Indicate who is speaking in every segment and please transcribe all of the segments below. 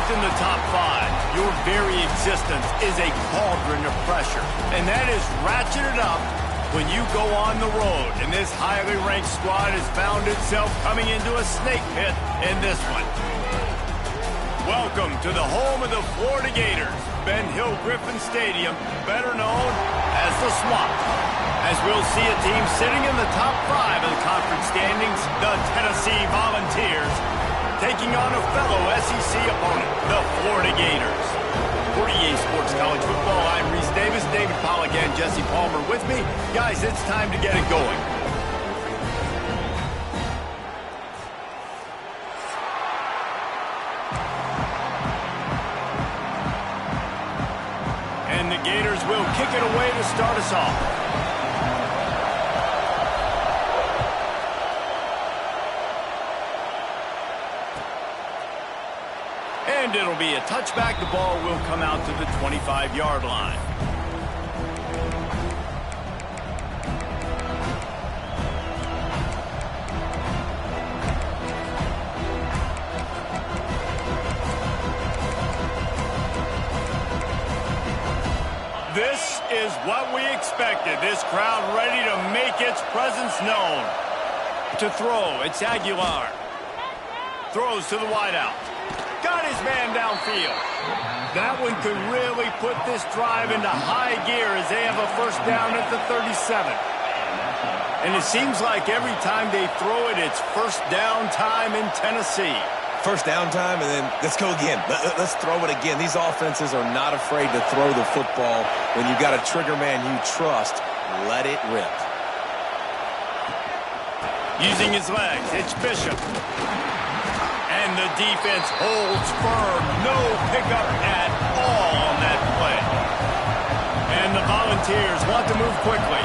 Speaker 1: strength in the top five, your very existence is a cauldron of pressure. And that is ratcheted up when you go on the road. And this highly ranked squad has found itself coming into a snake pit in this one. Welcome to the home of the Florida Gators, Ben Hill Griffin Stadium, better known as the Swamp. As we'll see a team sitting in the top five of the conference standings, the Tennessee Volunteers, taking on a fellow SEC opponent, the Florida Gators. For EA Sports College Football, I'm Reese Davis, David Pollack, and Jesse Palmer with me. Guys, it's time to get it going. And the Gators will kick it away to start us off. And it'll be a touchback. The ball will come out to the 25-yard line. This is what we expected. This crowd ready to make its presence known. To throw, it's Aguilar. Throws to the wideout. Got his man downfield. That one could really put this drive into high gear as they have a first down at the 37. And it seems like every time they throw it, it's first down time in Tennessee.
Speaker 2: First down time, and then let's go again. Let's throw it again. These offenses are not afraid to throw the football. When you've got a trigger man you trust, let it rip.
Speaker 1: Using his legs, it's Bishop. And the defense holds firm. No pickup at all on that play. And the Volunteers want to move quickly.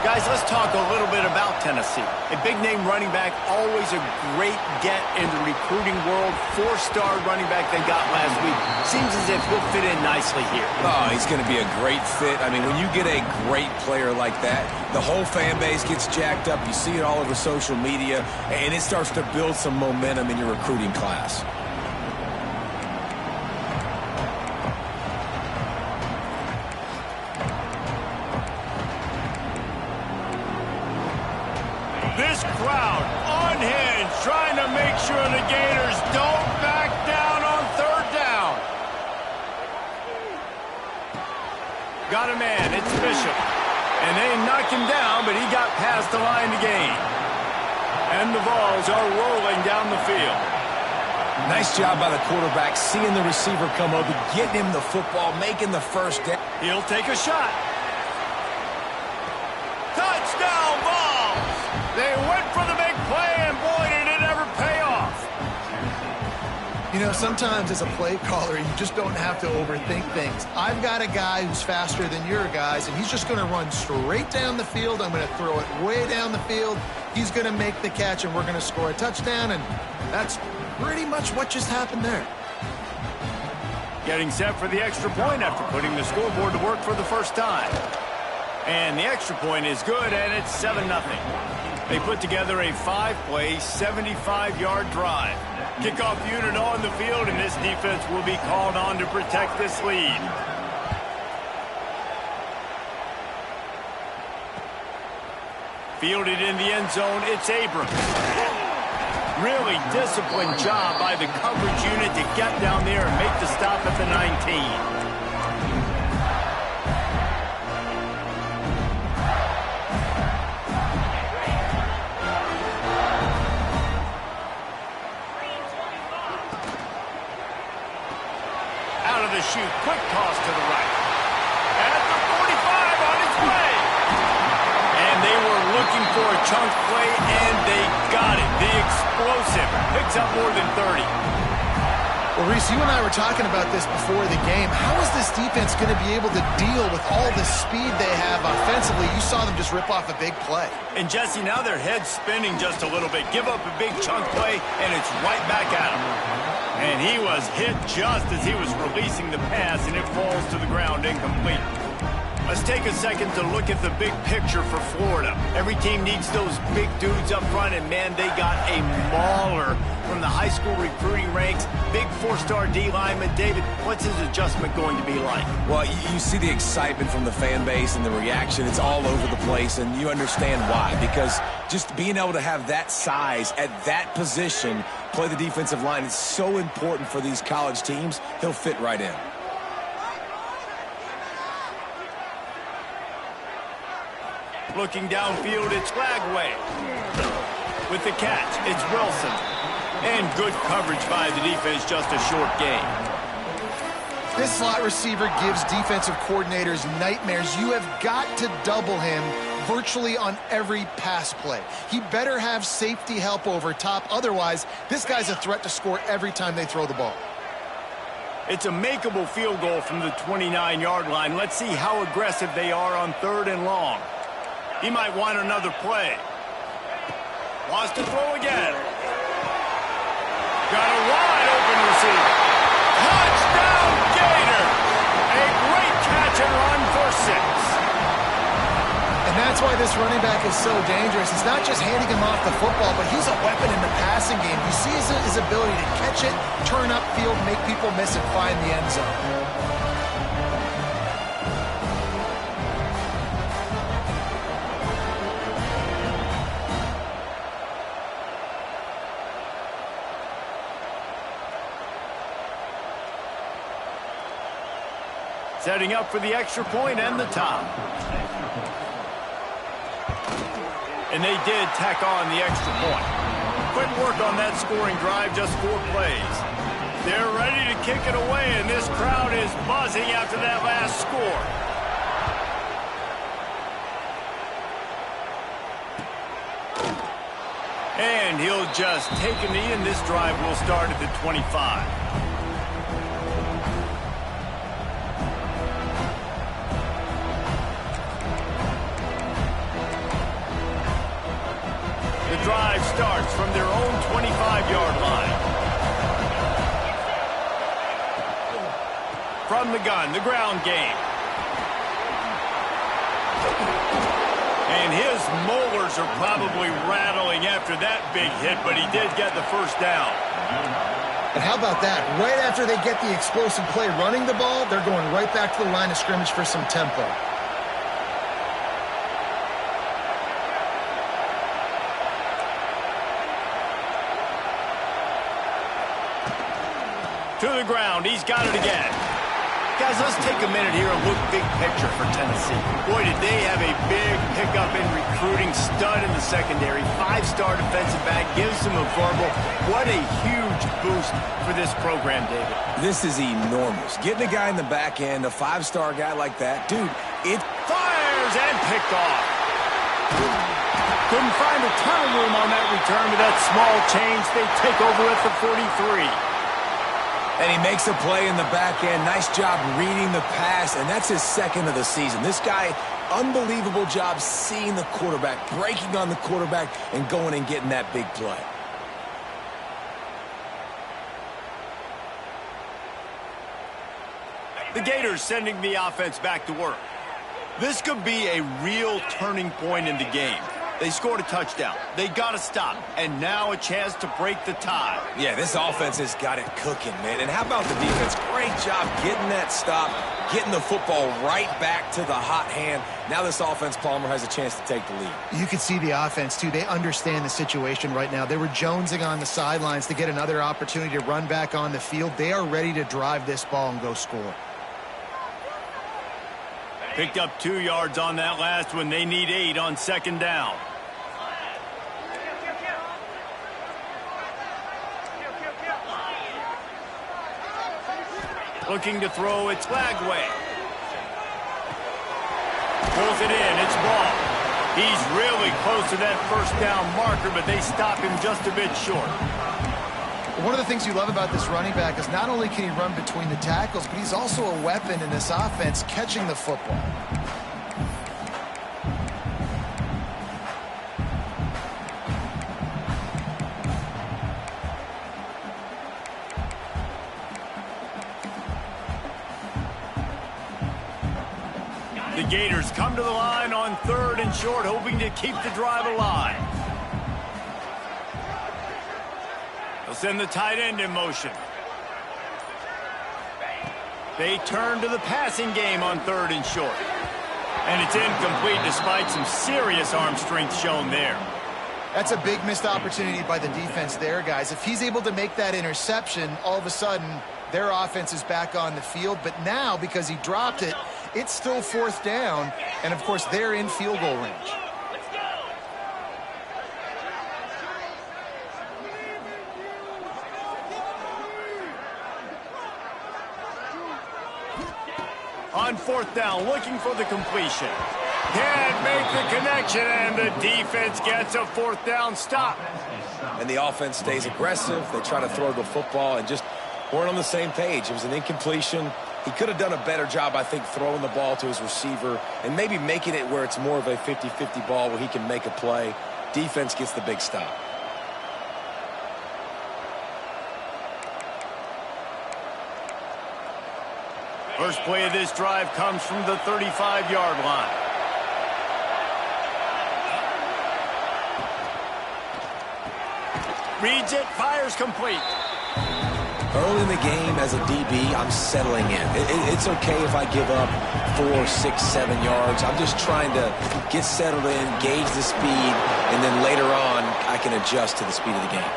Speaker 1: Guys, let's talk a little bit about Tennessee. A big-name running back, always a great get in the recruiting world. Four-star running back they got last week. Seems as if he'll fit in nicely here.
Speaker 2: Oh, he's going to be a great fit. I mean, when you get a great player like that, the whole fan base gets jacked up. You see it all over social media, and it starts to build some momentum in your recruiting class.
Speaker 1: This crowd unhinged, trying to make sure the Gators don't back down on third down. Got a man, it's Bishop. And they knocked him down, but he got past the line to gain. And the balls are rolling down the field.
Speaker 2: Nice job by the quarterback, seeing the receiver come over, getting him the football, making the first down.
Speaker 1: He'll take a shot. Touchdown balls! They went for the big play, and boy, did it ever pay off.
Speaker 3: You know, sometimes as a play caller, you just don't have to overthink things. I've got a guy who's faster than your guys, and he's just going to run straight down the field. I'm going to throw it way down the field. He's going to make the catch, and we're going to score a touchdown, and that's pretty much what just happened there.
Speaker 1: Getting set for the extra point after putting the scoreboard to work for the first time. And the extra point is good, and it's 7-0. They put together a 5-play, 75-yard drive. Kickoff unit on the field, and this defense will be called on to protect this lead. Fielded in the end zone, it's Abrams. Really disciplined job by the coverage unit to get down there and make the stop at the 19. Shoot, quick toss to the right. At the 45 on its way. And they were looking for a chunk play, and they got it. The explosive picks up more than 30.
Speaker 3: Well, Reese, you and I were talking about this before the game. How is this defense going to be able to deal with all the speed they have offensively? You saw them just rip off a big play.
Speaker 1: And, Jesse, now their head's spinning just a little bit. Give up a big chunk play, and it's right back at them. And he was hit just as he was releasing the pass, and it falls to the ground incomplete. A Let's take a second to look at the big picture for Florida. Every team needs those big dudes up front, and man, they got a mauler from the high school recruiting ranks. Big four-star D lineman. David, what's his adjustment going to be like?
Speaker 2: Well, you see the excitement from the fan base and the reaction. It's all over the place, and you understand why. Because just being able to have that size at that position, play the defensive line, is so important for these college teams. He'll fit right in.
Speaker 1: Looking downfield, it's Flagway. With the catch, it's Wilson. And good coverage by the defense, just a short gain.
Speaker 3: This slot receiver gives defensive coordinators nightmares. You have got to double him virtually on every pass play. He better have safety help over top. Otherwise, this guy's a threat to score every time they throw the ball.
Speaker 1: It's a makeable field goal from the 29-yard line. Let's see how aggressive they are on 3rd and long. He might want another play. Wants to throw again. Got a wide open receiver. Touchdown Gator! A great catch and run for 6.
Speaker 3: And that's why this running back is so dangerous. It's not just handing him off the football, but he's a weapon in the passing game. You see his ability to catch it, turn upfield, make people miss and find the end zone.
Speaker 1: Setting up for the extra point and the top. And they did tack on the extra point. Quick work on that scoring drive, just 4 plays. They're ready to kick it away, and this crowd is buzzing after that last score. And he'll just take a knee, and this drive will start at the 25. Drive starts from their own 25-yard line. From the gun, the ground game. And his molars are probably rattling after that big hit, but he did get the first down.
Speaker 3: And how about that? Right after they get the explosive play running the ball, they're going right back to the line of scrimmage for some tempo.
Speaker 1: To the ground, he's got it again. Guys, let's take a minute here and look big picture for Tennessee. Boy, did they have a big pickup in recruiting. Stud in the secondary. 5-star defensive back. Gives them a verbal. What a huge boost for this program, David.
Speaker 2: This is enormous. Getting a guy in the back end, a 5-star guy like that, dude, it
Speaker 1: fires and picked off. Couldn't find a ton of room on that return with that small change. They take over at the 43.
Speaker 2: And he makes a play in the back end. Nice job reading the pass, and that's his 2nd of the season. This guy, unbelievable job seeing the quarterback, breaking on the quarterback, and going and getting that big play.
Speaker 1: The Gators sending the offense back to work. This could be a real turning point in the game. They scored a touchdown. They got to stop. And now a chance to break the tie.
Speaker 2: Yeah, this offense has got it cooking, man. And how about the defense? Great job getting that stop, getting the football right back to the hot hand. Now this offense, Palmer, has a chance to take the lead.
Speaker 3: You can see the offense, too. They understand the situation right now. They were jonesing on the sidelines to get another opportunity to run back on the field. They are ready to drive this ball and go score.
Speaker 1: Picked up 2 yards on that last one. They need 8 on 2nd down. Looking to throw, it's Flagway. Pulls it in, it's ball. He's really close to that 1st down marker, but they stop him just a bit short.
Speaker 3: One of the things you love about this running back is not only can he run between the tackles, but he's also a weapon in this offense catching the football.
Speaker 1: The Gators come to the line on 3rd and short, hoping to keep the drive alive. They'll send the tight end in motion. They turn to the passing game on 3rd and short. And it's incomplete despite some serious arm strength shown there.
Speaker 3: That's a big missed opportunity by the defense there, guys. If he's able to make that interception, all of a sudden, their offense is back on the field. But now, because he dropped it, it's still 4th down. And, of course, they're in field goal range.
Speaker 1: On 4th down, looking for the completion. Can't make the connection, and the defense gets a 4th down stop.
Speaker 2: And the offense stays aggressive. They try to throw the football and just weren't on the same page. It was an incompletion. He could have done a better job, I think, throwing the ball to his receiver and maybe making it where it's more of a 50-50 ball where he can make a play. Defense gets the big stop.
Speaker 1: First play of this drive comes from the 35-yard line. Reads it, fires complete.
Speaker 2: Early in the game as a DB, I'm settling in. It's okay if I give up 4, 6, 7 yards. I'm just trying to get settled in, gauge the speed, and then later on, I can adjust to the speed of the game.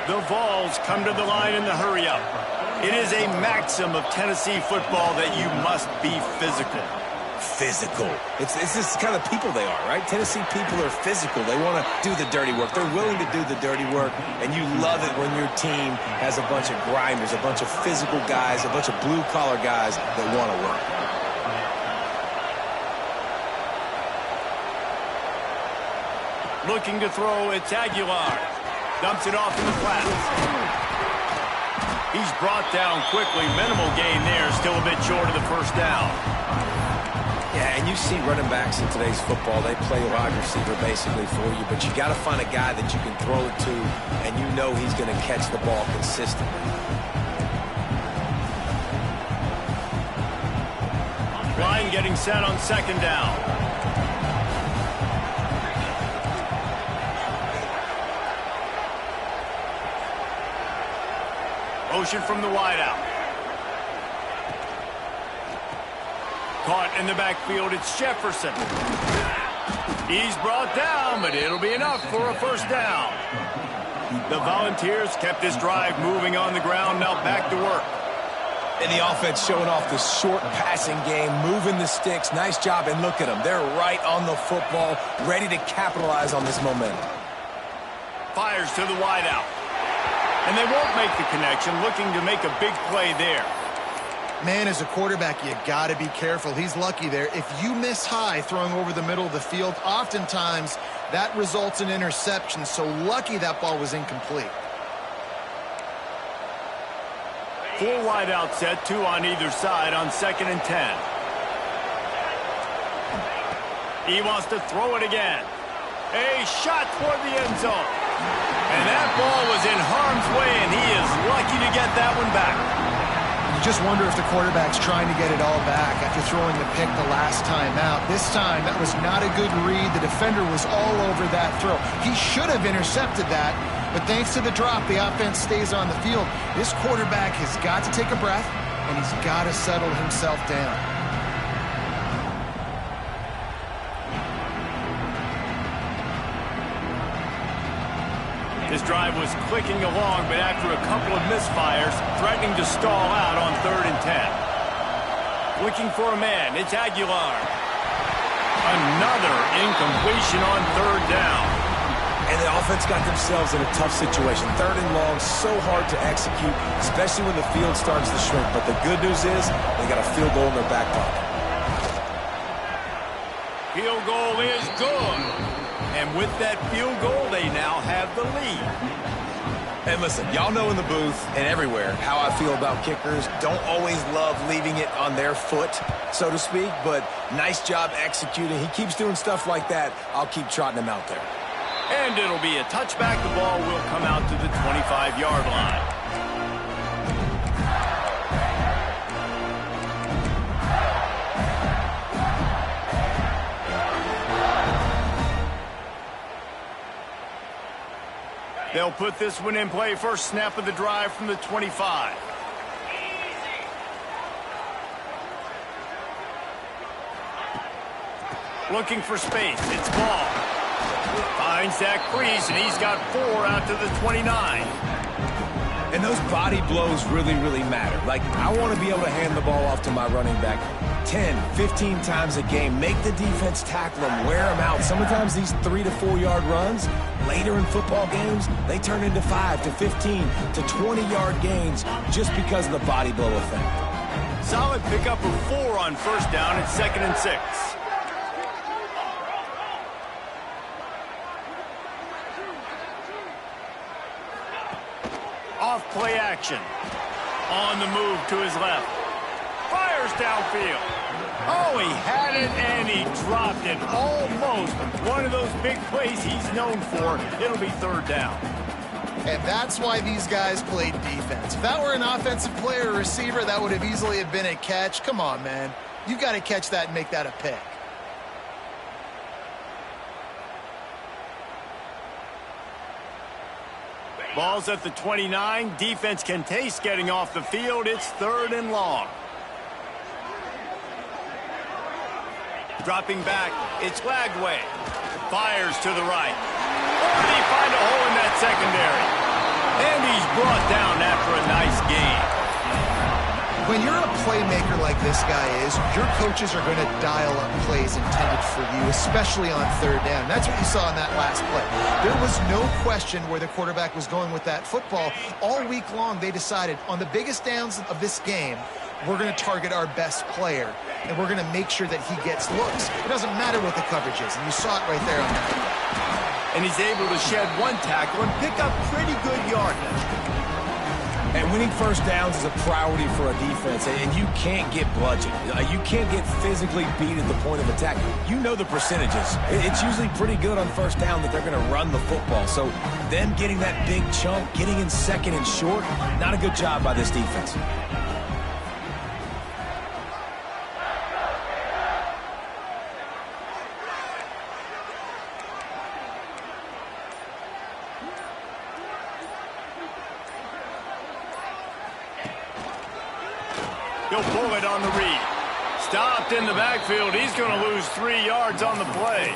Speaker 1: The Vols come to the line in the hurry-up. It is a maxim of Tennessee football that you must be physical.
Speaker 2: Physical. It's just kind of people they are, right? Tennessee people are physical. They want to do the dirty work. They're willing to do the dirty work, and you love it when your team has a bunch of grinders, a bunch of physical guys, a bunch of blue-collar guys that want to work.
Speaker 1: Looking to throw, it's Aguilar. Dumps it off in the flats. He's brought down quickly. Minimal gain there. Still a bit short of the 1st down.
Speaker 2: Yeah, and you see running backs in today's football. They play wide receiver basically for you, but you got to find a guy that you can throw it to, and you know he's going to catch the ball consistently.
Speaker 1: Line getting set on 2nd down. Motion from the wideout. Caught in the backfield, it's Jefferson. He's brought down, but it'll be enough for a 1st down. The Volunteers kept this drive moving on the ground, now back to work.
Speaker 2: And the offense showing off the short passing game, moving the sticks. Nice job, and look at them. They're right on the football, ready to capitalize on this momentum.
Speaker 1: Fires to the wideout. And they won't make the connection, looking to make a big play there.
Speaker 3: Man, as a quarterback, you got to be careful. He's lucky there. If you miss high throwing over the middle of the field, oftentimes that results in interception. So lucky that ball was incomplete.
Speaker 1: 4 wide out set, 2 on either side on 2nd and 10. He wants to throw it again. A shot toward the end zone. And that ball was in harm's way, and he is lucky to get that one back.
Speaker 3: You just wonder if the quarterback's trying to get it all back after throwing the pick the last time out. This time, that was not a good read. The defender was all over that throw. He should have intercepted that, but thanks to the drop, the offense stays on the field. This quarterback has got to take a breath, and he's got to settle himself down.
Speaker 1: This drive was clicking along, but after a couple of misfires, threatening to stall out on 3rd and 10. Looking for a man, it's Aguilar. Another incompletion on 3rd down.
Speaker 2: And the offense got themselves in a tough situation. 3rd and long, so hard to execute, especially when the field starts to shrink. But the good news is they got a field goal in their back pocket.
Speaker 1: Field goal is good. And with that field goal, they now have the lead.
Speaker 2: And listen, y'all know in the booth and everywhere how I feel about kickers. Don't always love leaving it on their foot, so to speak, but nice job executing. He keeps doing stuff like that. I'll keep trotting him out there.
Speaker 1: And it'll be a touchback. The ball will come out to the 25-yard line. They'll put this one in play. First snap of the drive from the 25. Looking for space. It's ball. Finds that crease, and he's got 4 out to the 29.
Speaker 2: And those body blows really, really matter. Like, I want to be able to hand the ball off to my running back 10, 15 times a game. Make the defense tackle them, wear them out. Sometimes these 3 to 4 yard runs, later in football games, they turn into 5 to 15 to 20-yard gains just because of the body blow effect.
Speaker 1: Solid pickup of 4 on first down. It's 2nd and 6. Off play action. On the move to his left. Fires downfield. Oh, he had it and he dropped it. Almost one of those big plays he's known for. It'll be 3rd down.
Speaker 3: And that's why these guys played defense. If that were an offensive player or receiver, that would have easily have been a catch. Come on, man. You've got to catch that and make that a pick.
Speaker 1: Ball's at the 29. Defense can taste getting off the field. It's 3rd and long. Dropping back. It's Lagway. Fires to the right. Or did he find a hole in that secondary? And he's brought down after a nice game.
Speaker 3: When you're a playmaker like this guy is, your coaches are going to dial up plays intended for you, especially on 3rd down. That's what you saw in that last play. There was no question where the quarterback was going with that football. All week long, they decided on the biggest downs of this game, we're going to target our best player, and we're going to make sure that he gets looks. It doesn't matter what the coverage is, and you saw it right there on that.
Speaker 1: And he's able to shed 1 tackle and pick up pretty good yardage.
Speaker 2: And winning first downs is a priority for a defense, and you can't get bludgeoned. You can't get physically beat at the point of attack. You know the percentages. It's usually pretty good on first down that they're going to run the football. So them getting that big chunk, getting in 2nd and short, not a good job by this defense.
Speaker 1: He'll pull it on the read. Stopped in the backfield. He's going to lose 3 yards on the play.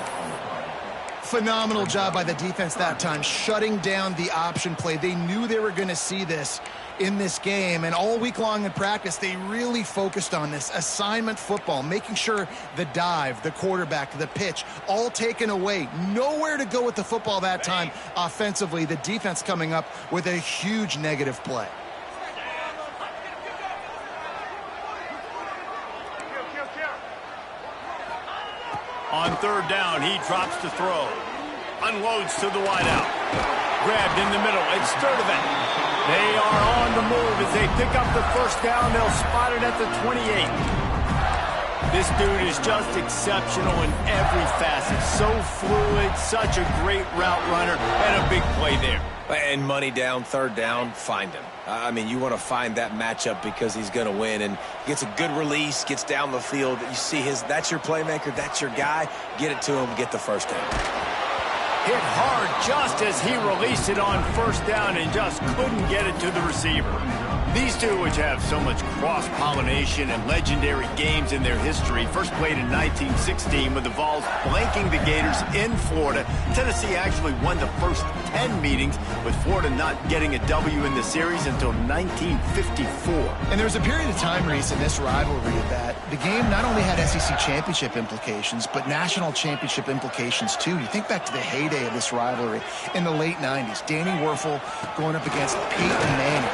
Speaker 3: Phenomenal job by the defense that time, shutting down the option play. They knew they were going to see this in this game, and all week long in practice, they really focused on this assignment football, making sure the dive, the quarterback, the pitch, all taken away. Nowhere to go with the football that time offensively. The defense coming up with a huge negative play.
Speaker 1: On 3rd down, he drops to throw. Unloads to the wideout. Grabbed in the middle. It's Sturdivant. They are on the move as they pick up the first down. They'll spot it at the 28. This dude is just exceptional in every facet. So fluid, such a great route runner, and a big play there.
Speaker 2: And money down, 3rd down, find him. I mean, you want to find that matchup because he's going to win, and gets a good release, gets down the field. You see that's your playmaker, that's your guy. Get it to him, get the first down.
Speaker 1: Hit hard just as he released it on first down and just couldn't get it to the receiver. These two, which have so much cross-pollination and legendary games in their history, first played in 1916 with the Vols blanking the Gators in Florida. Tennessee actually won the first 10 meetings, with Florida not getting a W in the series until 1954.
Speaker 3: And there was a period of time, Reese, in this rivalry that the game not only had SEC championship implications, but national championship implications, too. You think back to the heyday of this rivalry in the late 90s. Danny Werfel going up against Peyton Manning.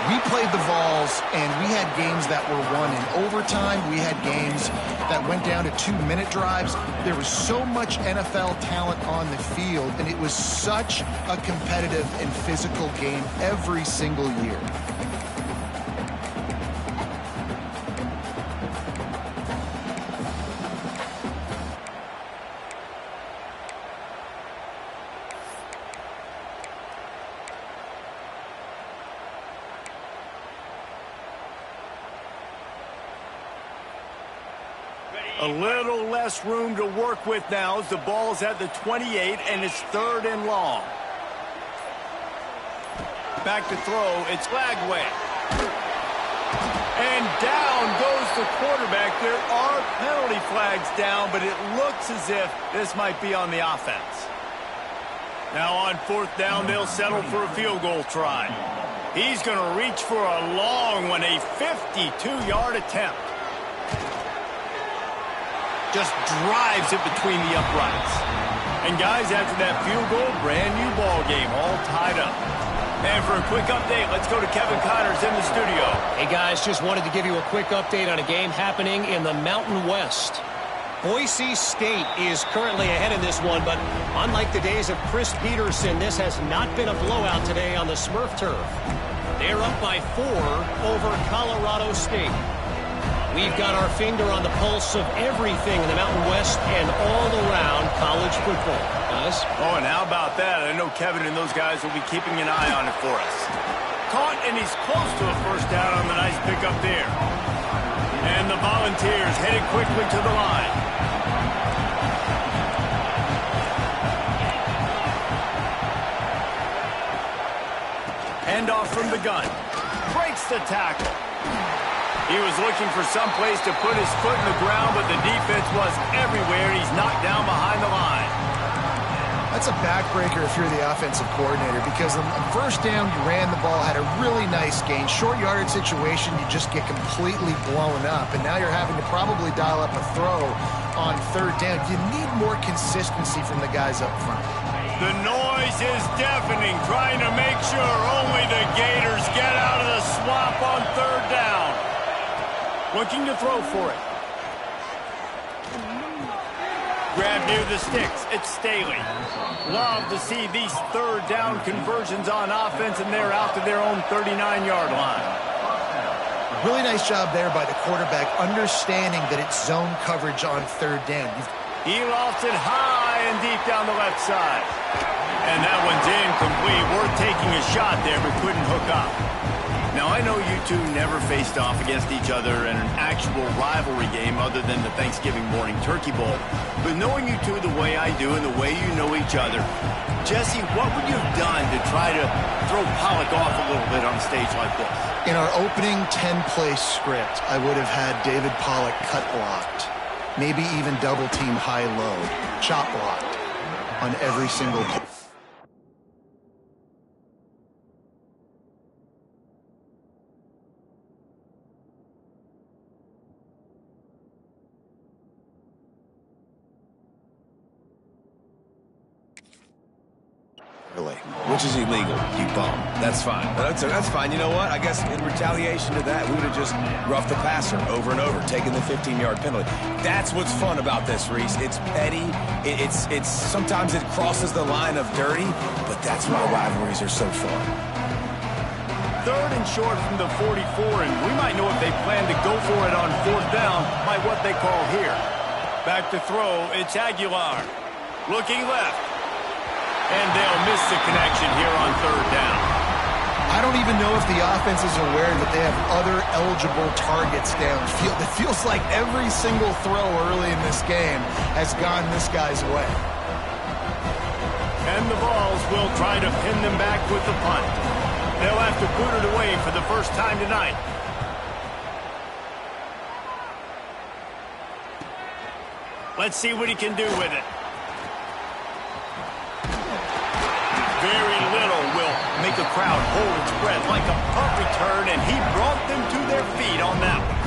Speaker 3: We played the Vols, and we had games that were won in overtime. We had games that went down to 2-minute drives. There was so much NFL talent on the field, and it was such a competitive and physical game every single year.
Speaker 1: A little less room to work with now as the ball's at the 28 and it's 3rd and long. Back to throw. It's Lagway. And down goes the quarterback. There are penalty flags down, but it looks as if this might be on the offense. Now on 4th down, they'll settle for a field goal try. He's going to reach for a long one, a 52-yard attempt. Just drives it between the uprights. And guys, after that field goal, brand new ball game, all tied up. And for a quick update, let's go to Kevin Connors in the studio.
Speaker 4: Hey guys, just wanted to give you a quick update on a game happening in the Mountain West. Boise State is currently ahead in this one, but unlike the days of Chris Peterson, this has not been a blowout today on the Smurf turf. They're up by 4 over Colorado State. We've got our finger on the pulse of everything in the Mountain West and all around college football. Guys?
Speaker 1: Oh, and how about that? I know Kevin and those guys will be keeping an eye on it for us. Caught, and he's close to a first down on the nice pickup there. And the Volunteers headed quickly to the line. Handoff from the gun. Breaks the tackle. He was looking for some place to put his foot in the ground, but the defense was everywhere. He's knocked down behind the line.
Speaker 3: That's a backbreaker if you're the offensive coordinator, because on 1st down, you ran the ball, had a really nice gain. Short yardage situation, you just get completely blown up, and now you're having to probably dial up a throw on 3rd down. You need more consistency from the guys up front.
Speaker 1: The noise is deafening, trying to make sure only the Gators get out of the swamp on 3rd down. Looking to throw for it. Grab near the sticks. It's Staley. Love to see these 3rd down conversions on offense, and they're out to their own 39-yard line.
Speaker 3: Really nice job there by the quarterback, understanding that it's zone coverage on 3rd down.
Speaker 1: He lofts it high and deep down the left side. And that one's incomplete. Worth taking a shot there, but couldn't hook up. Now, I know you two never faced off against each other in an actual rivalry game other than the Thanksgiving morning Turkey Bowl. But knowing you two the way I do and the way you know each other, Jesse, what would you have done to try to throw Pollock off a little bit on a stage like this?
Speaker 3: In our opening 10-play script, I would have had David Pollock cut blocked, maybe even double-team high-low, chop blocked on every single play.
Speaker 2: Which is illegal, you bum. That's fine. That's fine. You know what? I guess in retaliation to that, we would have just roughed the passer over and over, taking the 15-yard penalty. That's what's fun about this, Reese. It's petty. It's sometimes it crosses the line of dirty, but that's why rivalries are so fun.
Speaker 1: 3rd and short from the 44, and we might know if they plan to go for it on 4th down by what they call here. Back to throw. It's Aguilar. Looking left. And they'll miss the connection here on 3rd down.
Speaker 3: I don't even know if the offense is aware that they have other eligible targets downfield. It feels like every single throw early in this game has gone this guy's way.
Speaker 1: And the Vols will try to pin them back with the punt. They'll have to boot it away for the first time tonight. Let's see what he can do with it. Very little will make a crowd hold its breath like a punt return, and he brought them to their feet on that one.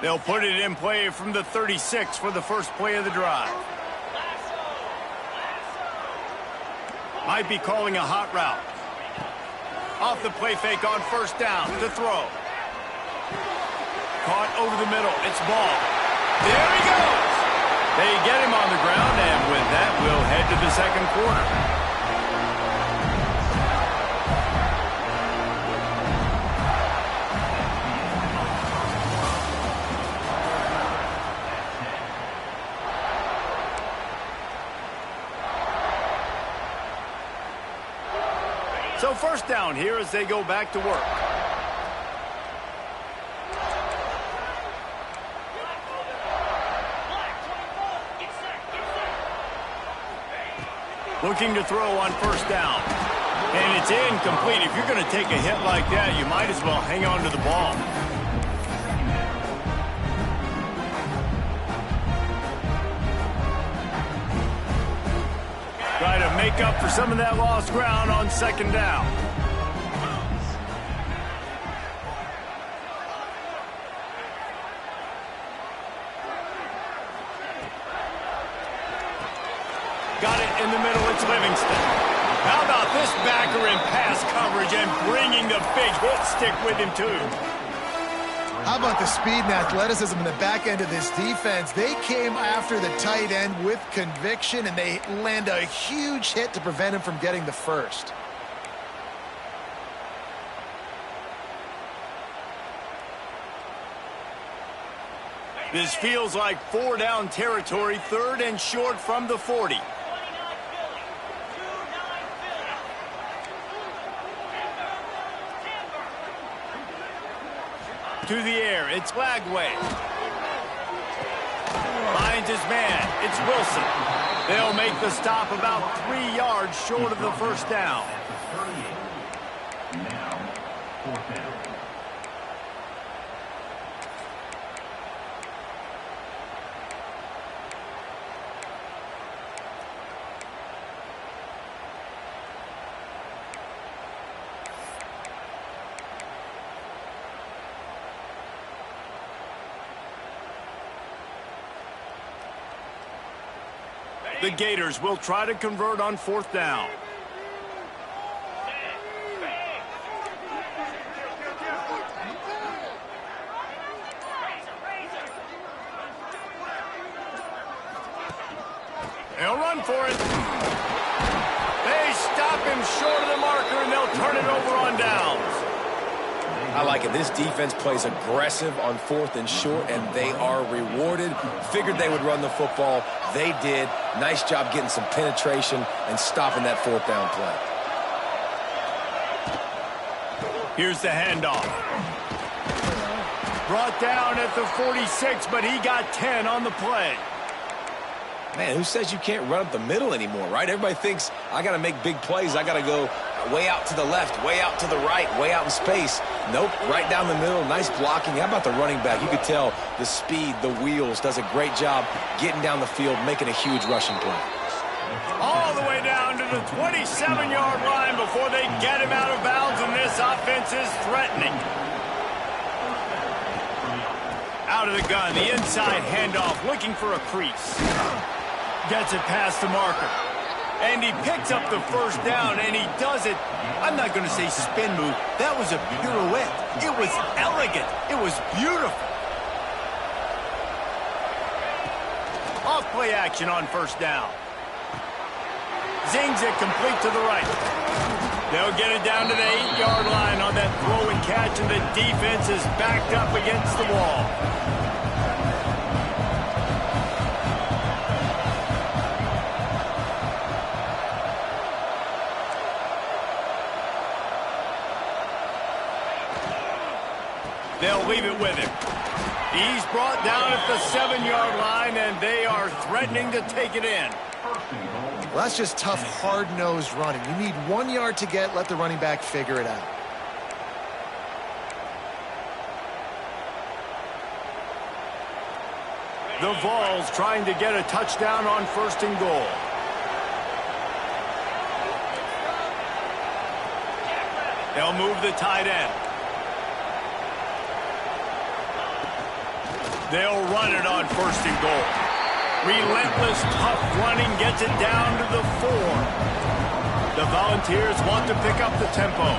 Speaker 1: They'll put it in play from the 36 for the first play of the drive. Might be calling a hot route. Off the play fake on 1st down to throw. Caught over the middle. It's ball. There he goes. They get him on the ground, and with that, we'll head to the 2nd quarter. So 1st down here as they go back to work. Looking to throw on first down. And it's incomplete. If you're going to take a hit like that, you might as well hang on to the ball. Try to make up for some of that lost ground on second down. Got it in the middle, it's Livingston. How about this backer in pass coverage and bringing the big hit stick with him too?
Speaker 3: How about the speed and athleticism in the back end of this defense? They came after the tight end with conviction, and they land a huge hit to prevent him from getting the first.
Speaker 1: This feels like 4-down territory, 3rd and short from the 40. To the air, it's Lagway. Finds his man, it's Wilson. They'll make the stop about 3 yards short of the first down.
Speaker 5: Now, 4th down.
Speaker 1: The Gators will try to convert on 4th down. They'll run for it. They stop him short of the marker, and they'll turn it over on downs.
Speaker 2: I like it. This defense plays aggressive on 4th and short, and they are rewarded. Figured they would run the football. They did. Nice job getting some penetration and stopping that 4th down play.
Speaker 1: Here's the handoff. Brought down at the 46, but he got 10 on the play.
Speaker 2: Man, who says you can't run up the middle anymore, right? Everybody thinks I got to make big plays. I got to go way out to the left, way out to the right, way out in space. Nope, right down the middle. Nice blocking. How about the running back? You could tell the speed, the wheels, does a great job getting down the field, making a huge rushing play.
Speaker 1: All the way down to the 27-yard line before they get him out of bounds, and this offense is threatening. Out of the gun, the inside handoff, looking for a crease. Gets it past the marker. And he picks up the first down, and he does it. I'm not going to say spin move. That was a pirouette. It was elegant. It was beautiful. Off play action on first down. Zings it complete to the right. They'll get it down to the 8-yard line on that throw and catch, and the defense is backed up against the wall. They'll leave it with him. He's brought down at the 7-yard line, and they are threatening to take it in.
Speaker 3: Well, that's just tough, hard-nosed running. You need 1 yard to get, let the running back figure it out.
Speaker 1: The Vols trying to get a touchdown on 1st and goal. They'll move the tight end. They'll run it on 1st and goal. Relentless, tough running gets it down to the 4. The Volunteers want to pick up the tempo.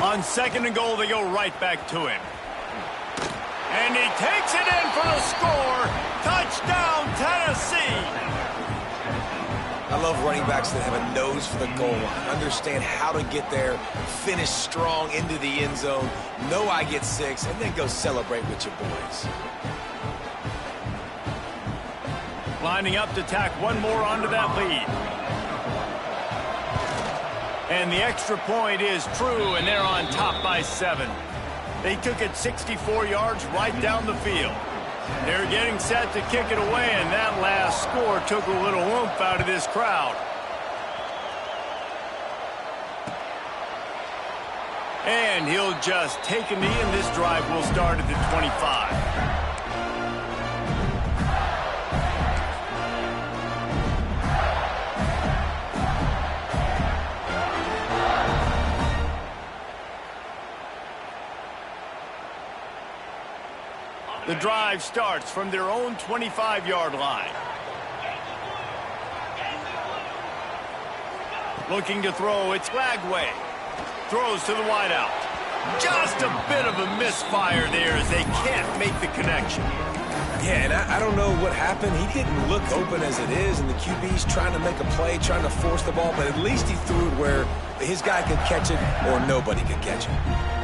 Speaker 1: On 2nd and goal, they go right back to him. And he takes it in for the score. Touchdown, Tennessee.
Speaker 2: I love running backs that have a nose for the goal line, understand how to get there, finish strong into the end zone, know I get 6, and then go celebrate with your boys.
Speaker 1: lining up to tack one more onto that lead. And the extra point is true, and they're on top by 7. They took it 64 yards right down the field. They're getting set to kick it away, and that last score took a little oomph out of this crowd. And he'll just take a knee, and this drive will start at the 25. The drive starts from their own 25-yard line. Looking to throw, it's Lagway. Throws to the wideout. Just a bit of a misfire there as they can't make the connection.
Speaker 2: Yeah, and I don't know what happened. He didn't look open as it is, and the QB's trying to make a play, trying to force the ball, but at least he threw it where his guy could catch it or nobody could catch it.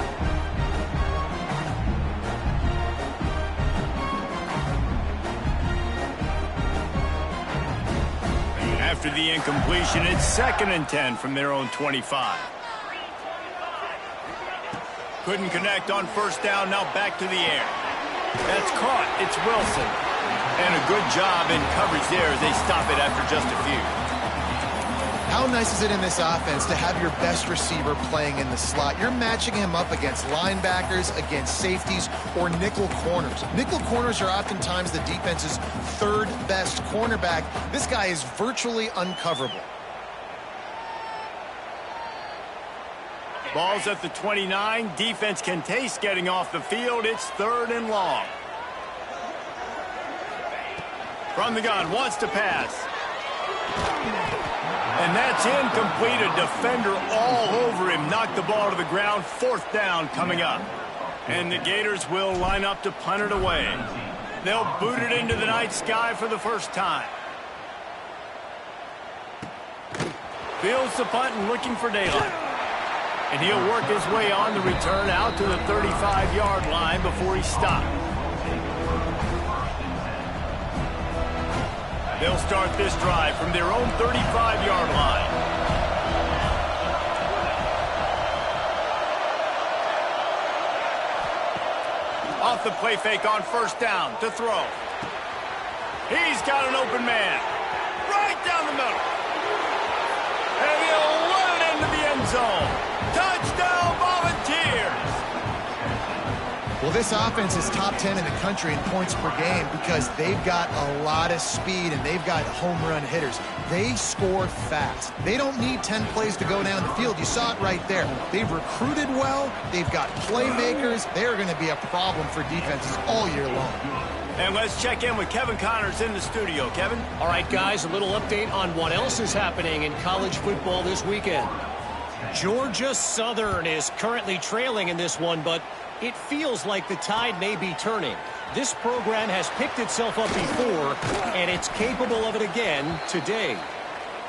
Speaker 1: After the incompletion, it's 2nd and 10 from their own 25. Couldn't connect on first down, now back to the air. That's caught, it's Wilson. And a good job in coverage there as they stop it after just a few.
Speaker 3: How nice is it in this offense to have your best receiver playing in the slot? You're matching him up against linebackers, against safeties, or nickel corners. Nickel corners are oftentimes the defense's 3rd best cornerback. This guy is virtually uncoverable.
Speaker 1: Ball's at the 29. Defense can taste getting off the field. It's 3rd and long. From the gun, wants to pass. And that's incomplete. A defender all over him. Knocked the ball to the ground. 4th down coming up. And the Gators will line up to punt it away. They'll boot it into the night sky for the first time. Fields the punt and looking for daylight. And he'll work his way on the return out to the 35-yard line before he stopped. They'll start this drive from their own 35-yard line. Off the play fake on first down to throw. He's got an open man. Right down the middle. And he'll run it into the end zone. Touchdown, Volunteers!
Speaker 3: Well, this offense is top 10 in the country in points per game because they've got a lot of speed and they've got home run hitters. They score fast. They don't need 10 plays to go down the field. You saw it right there. They've recruited well. They've got playmakers. They're going to be a problem for defenses all year long.
Speaker 1: And let's check in with Kevin Connors in the studio. Kevin?
Speaker 4: All right, guys, a little update on what else is happening in college football this weekend. Georgia Southern is currently trailing in this one, but it feels like the tide may be turning. This program has picked itself up before, and it's capable of it again today.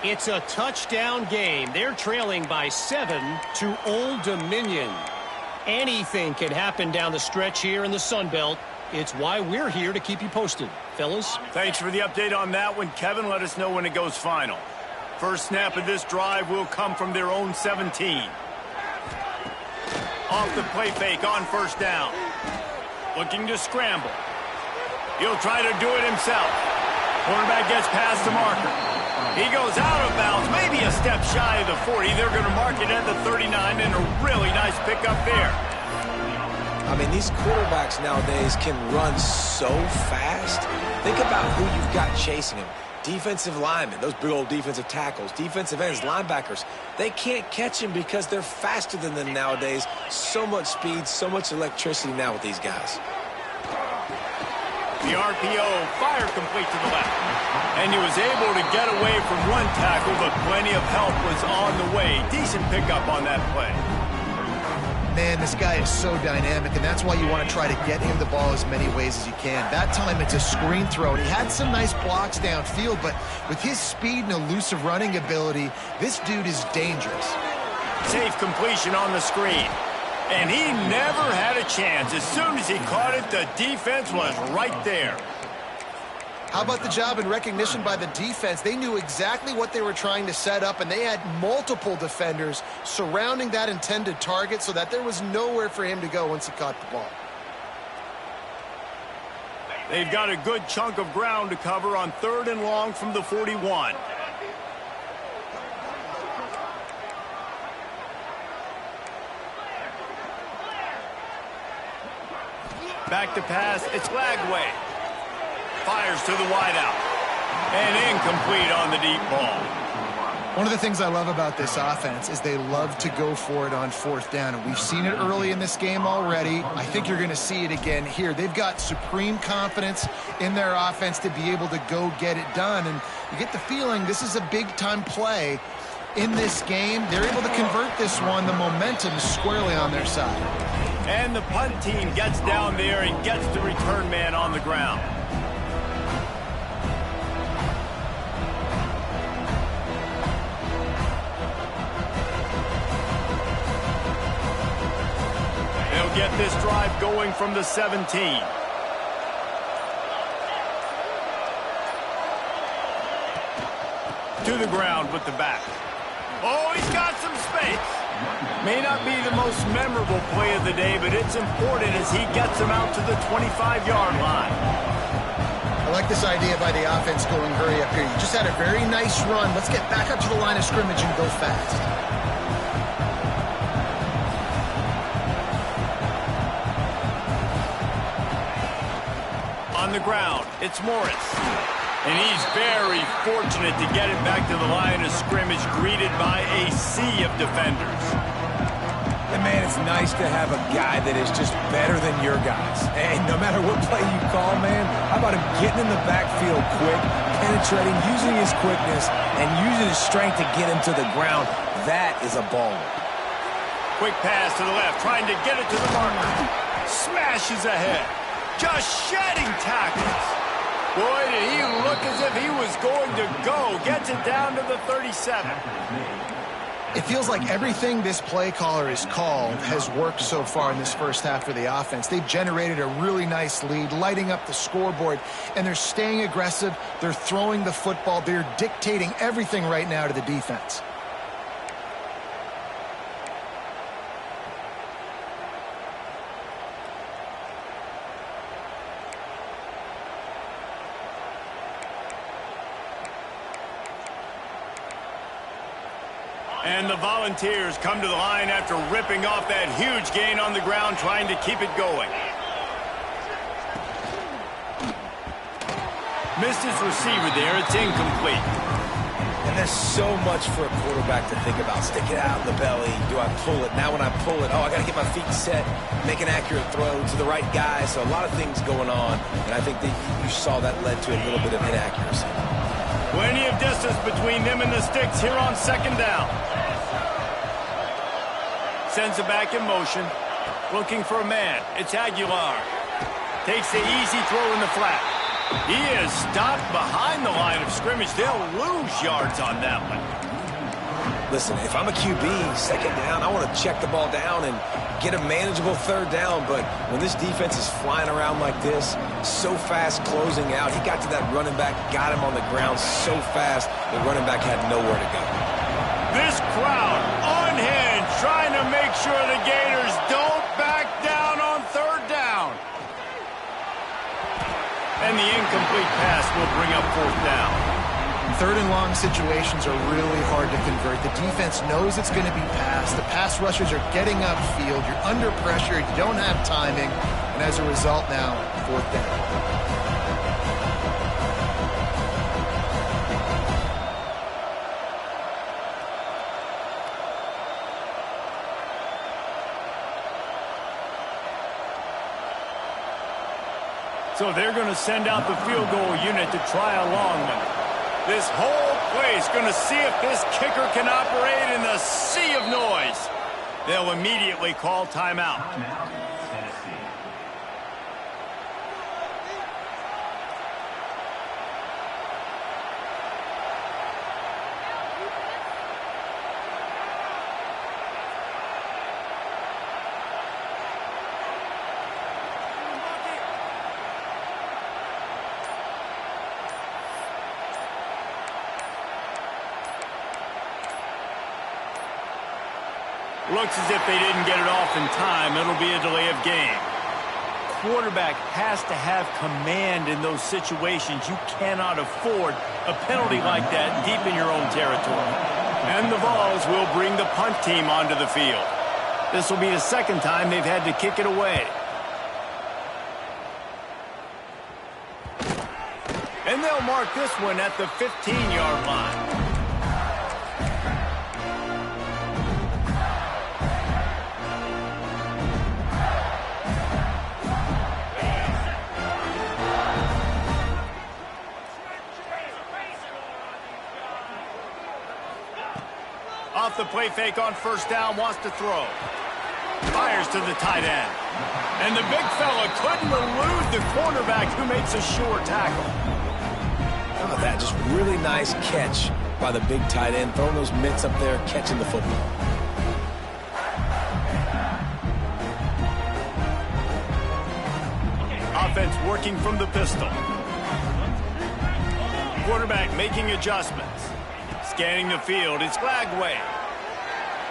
Speaker 4: It's a touchdown game. They're trailing by 7 to Old Dominion. Anything can happen down the stretch here in the Sun Belt. It's why we're here to keep you posted. Fellas?
Speaker 1: Thanks for the update on that one, Kevin. Let us know when it goes final. First snap of this drive will come from their own 17. Off the play fake on first down. Looking to scramble. He'll try to do it himself. Quarterback gets past the marker. He goes out of bounds, maybe a step shy of the 40. They're going to mark it at the 39, and a really nice pickup there.
Speaker 2: I mean, these quarterbacks nowadays can run so fast. Think about who you've got chasing them. Defensive linemen, those big old defensive tackles, defensive ends, linebackers. They can't catch him because they're faster than them nowadays. So much speed, so much electricity now with these guys.
Speaker 1: The RPO, fire complete to the left. And he was able to get away from one tackle, but plenty of help was on the way. Decent pickup on that play.
Speaker 3: Man, this guy is so dynamic, and that's why you want to try to get him the ball as many ways as you can. That time it's a screen throw, and he had some nice blocks downfield, but with his speed and elusive running ability, this dude is dangerous.
Speaker 1: Safe completion on the screen. And he never had a chance. As soon as he caught it, the defense was right there.
Speaker 3: How about the job and recognition by the defense? They knew exactly what they were trying to set up, and they had multiple defenders surrounding that intended target so that there was nowhere for him to go once he caught the ball.
Speaker 1: They've got a good chunk of ground to cover on 3rd and long from the 41. Back to pass, it's Lagway. Fires to the wideout. And incomplete on the deep ball.
Speaker 3: One of the things I love about this offense is they love to go for it on 4th down. And we've seen it early in this game already. I think you're going to see it again here. They've got supreme confidence in their offense to be able to go get it done. And you get the feeling this is a big-time play in this game. They're able to convert this one. The momentum is squarely on their side.
Speaker 1: And the punt team gets down there and gets the return man on the ground. They'll get this drive going from the 17. To the ground with the back. Oh, he's got some space. May not be the most memorable play of the day, but it's important as he gets him out to the 25-yard line.
Speaker 3: I like this idea by the offense going hurry up here. You just had a very nice run. Let's get back up to the line of scrimmage and go fast.
Speaker 1: On the ground, it's Morris. And he's very fortunate to get it back to the line of scrimmage, greeted by a sea of defenders.
Speaker 2: And, man, it's nice to have a guy that is just better than your guys. Hey, no matter what play you call, man, how about him getting in the backfield quick, penetrating, using his quickness, and using his strength to get him to the ground? That is a baller.
Speaker 1: Quick pass to the left, trying to get it to the marker. Smashes ahead. Just shedding tackles. Boy, did he look as if he was going to go. Gets it down to the 37.
Speaker 3: It feels like everything this play caller has called has worked so far in this first half for the offense. They've generated a really nice lead, lighting up the scoreboard, and they're staying aggressive. They're throwing the football. They're dictating everything right now to the defense.
Speaker 1: And the Volunteers come to the line after ripping off that huge gain on the ground, trying to keep it going. Missed his receiver there. It's incomplete.
Speaker 2: And there's so much for a quarterback to think about. Stick it out in the belly. Do I pull it? Now when I pull it, I got to get my feet set, make an accurate throw to the right guy. So a lot of things going on, and I think that you saw that led to a little bit of inaccuracy.
Speaker 1: Plenty of distance between them and the sticks here on 2nd down. Sends it back in motion. Looking for a man. It's Aguilar. Takes the easy throw in the flat. He is stopped behind the line of scrimmage. They'll lose yards on that one.
Speaker 2: Listen, if I'm a QB, 2nd down, I want to check the ball down and get a manageable 3rd down. But when this defense is flying around like this, so fast closing out, he got to that running back, got him on the ground so fast, the running back had nowhere to go.
Speaker 1: This crowd unhinged, trying to make sure the Gators don't back down on 3rd down. And the incomplete pass will bring up 4th down.
Speaker 3: 3rd and long situations are really hard to convert. The defense knows it's going to be passed. The pass rushers are getting upfield. You're under pressure. You don't have timing. And as a result now, 4th down.
Speaker 1: So they're going to send out the field goal unit to try a long one. This whole place going to see if this kicker can operate in the sea of noise. They'll immediately call timeout.
Speaker 5: Timeout, Dynasty.
Speaker 1: Looks as if they didn't get it off in time. It'll be a delay of game. Quarterback has to have command in those situations. You cannot afford a penalty like that deep in your own territory. And the Vols will bring the punt team onto the field. This will be the second time they've had to kick it away. And they'll mark this one at the 15-yard line. Off the play fake on first down, wants to throw. Fires to the tight end. And the big fella couldn't elude the cornerback who makes a sure tackle.
Speaker 2: How about that? Just really nice catch by the big tight end, throwing those mitts up there, catching the football.
Speaker 1: Offense working from the pistol. Quarterback making adjustments. Scanning the field, it's Flagway.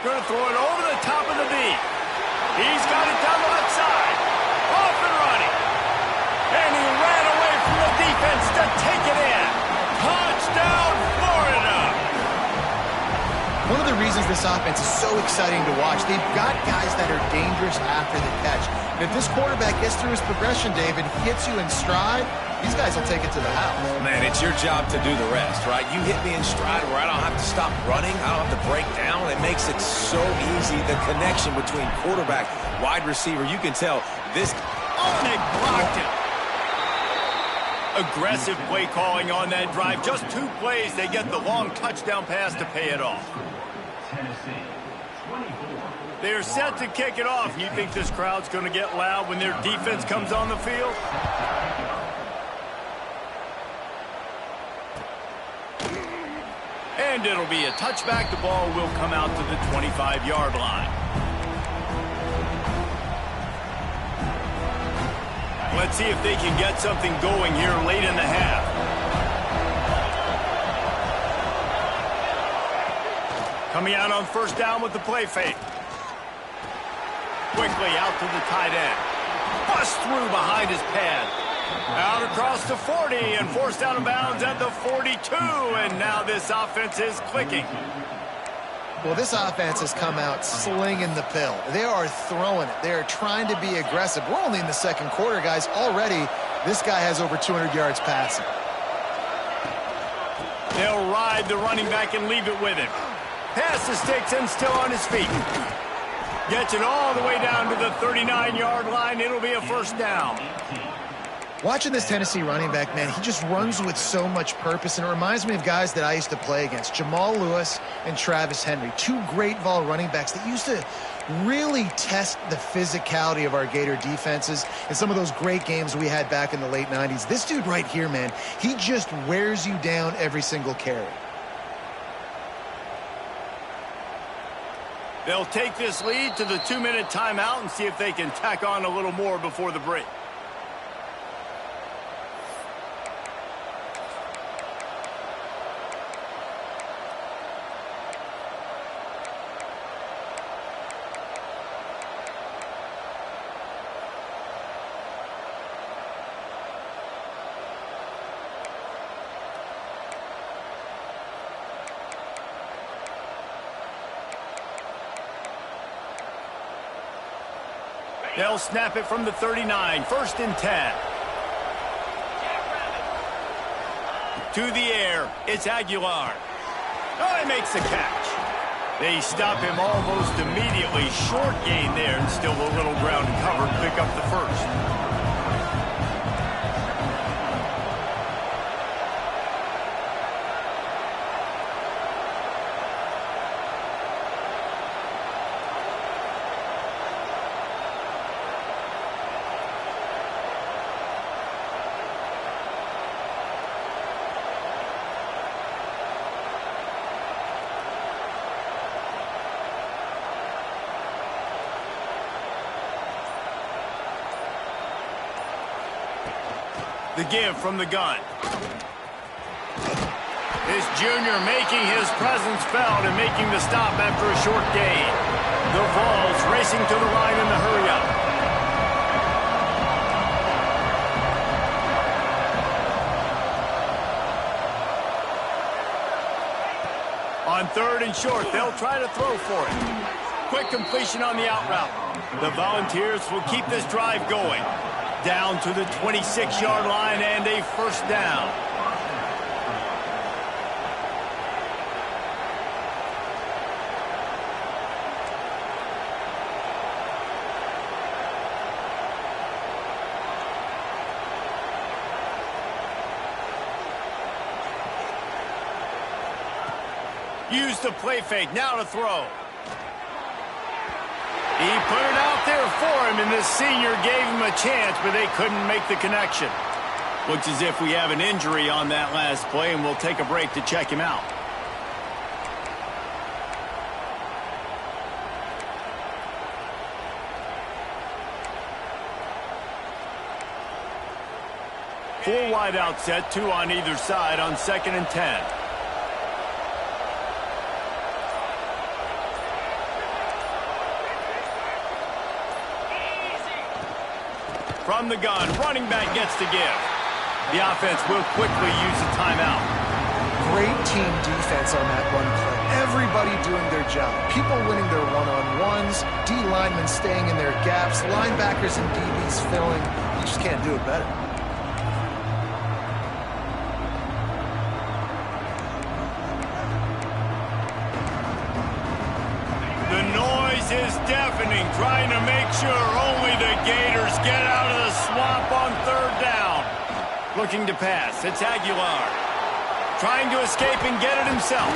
Speaker 1: Going to throw it over the top of the deep. He's got it down the left side. Off and running. And he ran away from the defense to take it in. Touchdown, Florida.
Speaker 3: One of the reasons this offense is so exciting to watch, they've got guys that are dangerous after the catch. And if this quarterback gets through his progression, David, hits you in stride, these guys will take it to the house.
Speaker 2: Man, it's your job to do the rest, right? You hit me in stride where I don't have to stop running. I don't have to break down. It makes it so easy. The connection between quarterback, wide receiver, you can tell this.
Speaker 1: Oh, they blocked it. Aggressive play calling on that drive. Just 2 plays, they get the long touchdown pass to pay it off.
Speaker 5: Tennessee, 24.
Speaker 1: They're set to kick it off. You think this crowd's going to get loud when their defense comes on the field? And it'll be a touchback. The ball will come out to the 25-yard line. Let's see if they can get something going here late in the half. Coming out on first down with the play fake. Quickly out to the tight end. Bust through behind his pad. Out across the 40 and forced out of bounds at the 42. And now this offense is clicking.
Speaker 3: Well, this offense has come out slinging the pill. They are throwing it. They are trying to be aggressive. We're only in the second quarter, guys. Already, this guy has over 200 yards passing.
Speaker 1: They'll ride the running back and leave it with him. Pass the sticks and still on his feet. Gets it all the way down to the 39-yard line. It'll be a first down.
Speaker 3: Watching this Tennessee running back, man, he just runs with so much purpose, and it reminds me of guys that I used to play against, Jamal Lewis and Travis Henry, 2 great Vol running backs that used to really test the physicality of our Gator defenses in some of those great games we had back in the late 90s. This dude right here, man, he just wears you down every single carry.
Speaker 1: They'll take this lead to the 2-minute timeout and see if they can tack on a little more before the break. They'll snap it from the 39, 1st and 10. To the air, it's Aguilar. Oh, he makes the catch. They stop him almost immediately. Short gain there, and still a little ground to cover to pick up the first. The give from the gun. His Jr. making his presence felt and making the stop after a short gain. The Vols racing to the line in the hurry-up. On 3rd and short, they'll try to throw for it. Quick completion on the out route. The Volunteers will keep this drive going. Down to the 26-yard line and a first down. Use the play fake, now to throw. He put it out there for him, and this senior gave him a chance, but they couldn't make the connection. Looks as if we have an injury on that last play, and we'll take a break to check him out. Four wide out set, 2 on either side on 2nd and 10. From the gun, running back gets to give. The offense will quickly use a timeout.
Speaker 3: Great team defense on that run play. Everybody doing their job. People winning their one-on-ones, D linemen staying in their gaps, linebackers and DBs filling. You just can't do it better.
Speaker 1: The noise is deafening, trying to make sure only the Gators get out of the swamp on 3rd down. Looking to pass, it's Aguilar. Trying to escape and get it himself.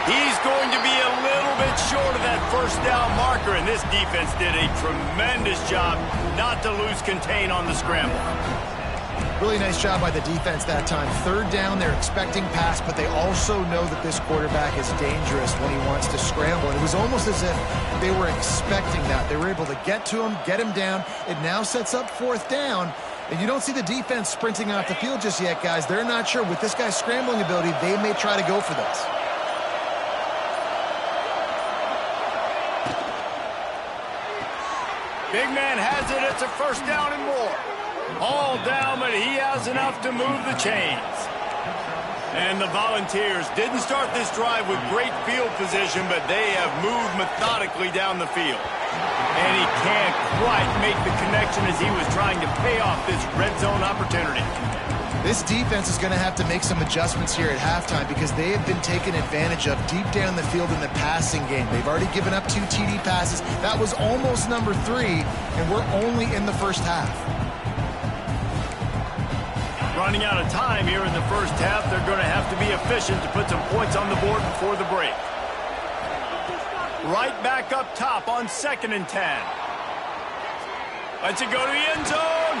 Speaker 1: He's going to be a little bit short of that first down marker, and this defense did a tremendous job not to lose contain on the scramble.
Speaker 3: Really nice job by the defense that time. 3rd down, they're expecting pass, but they also know that this quarterback is dangerous when he wants to scramble. And it was almost as if they were expecting that. They were able to get to him, get him down. It now sets up 4th down. And you don't see the defense sprinting out the field just yet, guys. They're not sure. With this guy's scrambling ability, they may try to go for this.
Speaker 1: Big man has it. It's a first down and more. All down, but he has enough to move the chains. And the Volunteers didn't start this drive with great field position, but they have moved methodically down the field. And he can't quite make the connection as he was trying to pay off this red zone opportunity.
Speaker 3: This defense is going to have to make some adjustments here at halftime because they have been taken advantage of deep down the field in the passing game. They've already given up 2 TD passes. That was almost number 3, and we're only in the first half.
Speaker 1: Running out of time here in the first half, they're going to have to be efficient to put some points on the board before the break. Right back up top on 2nd and 10. Lets it go to the end zone.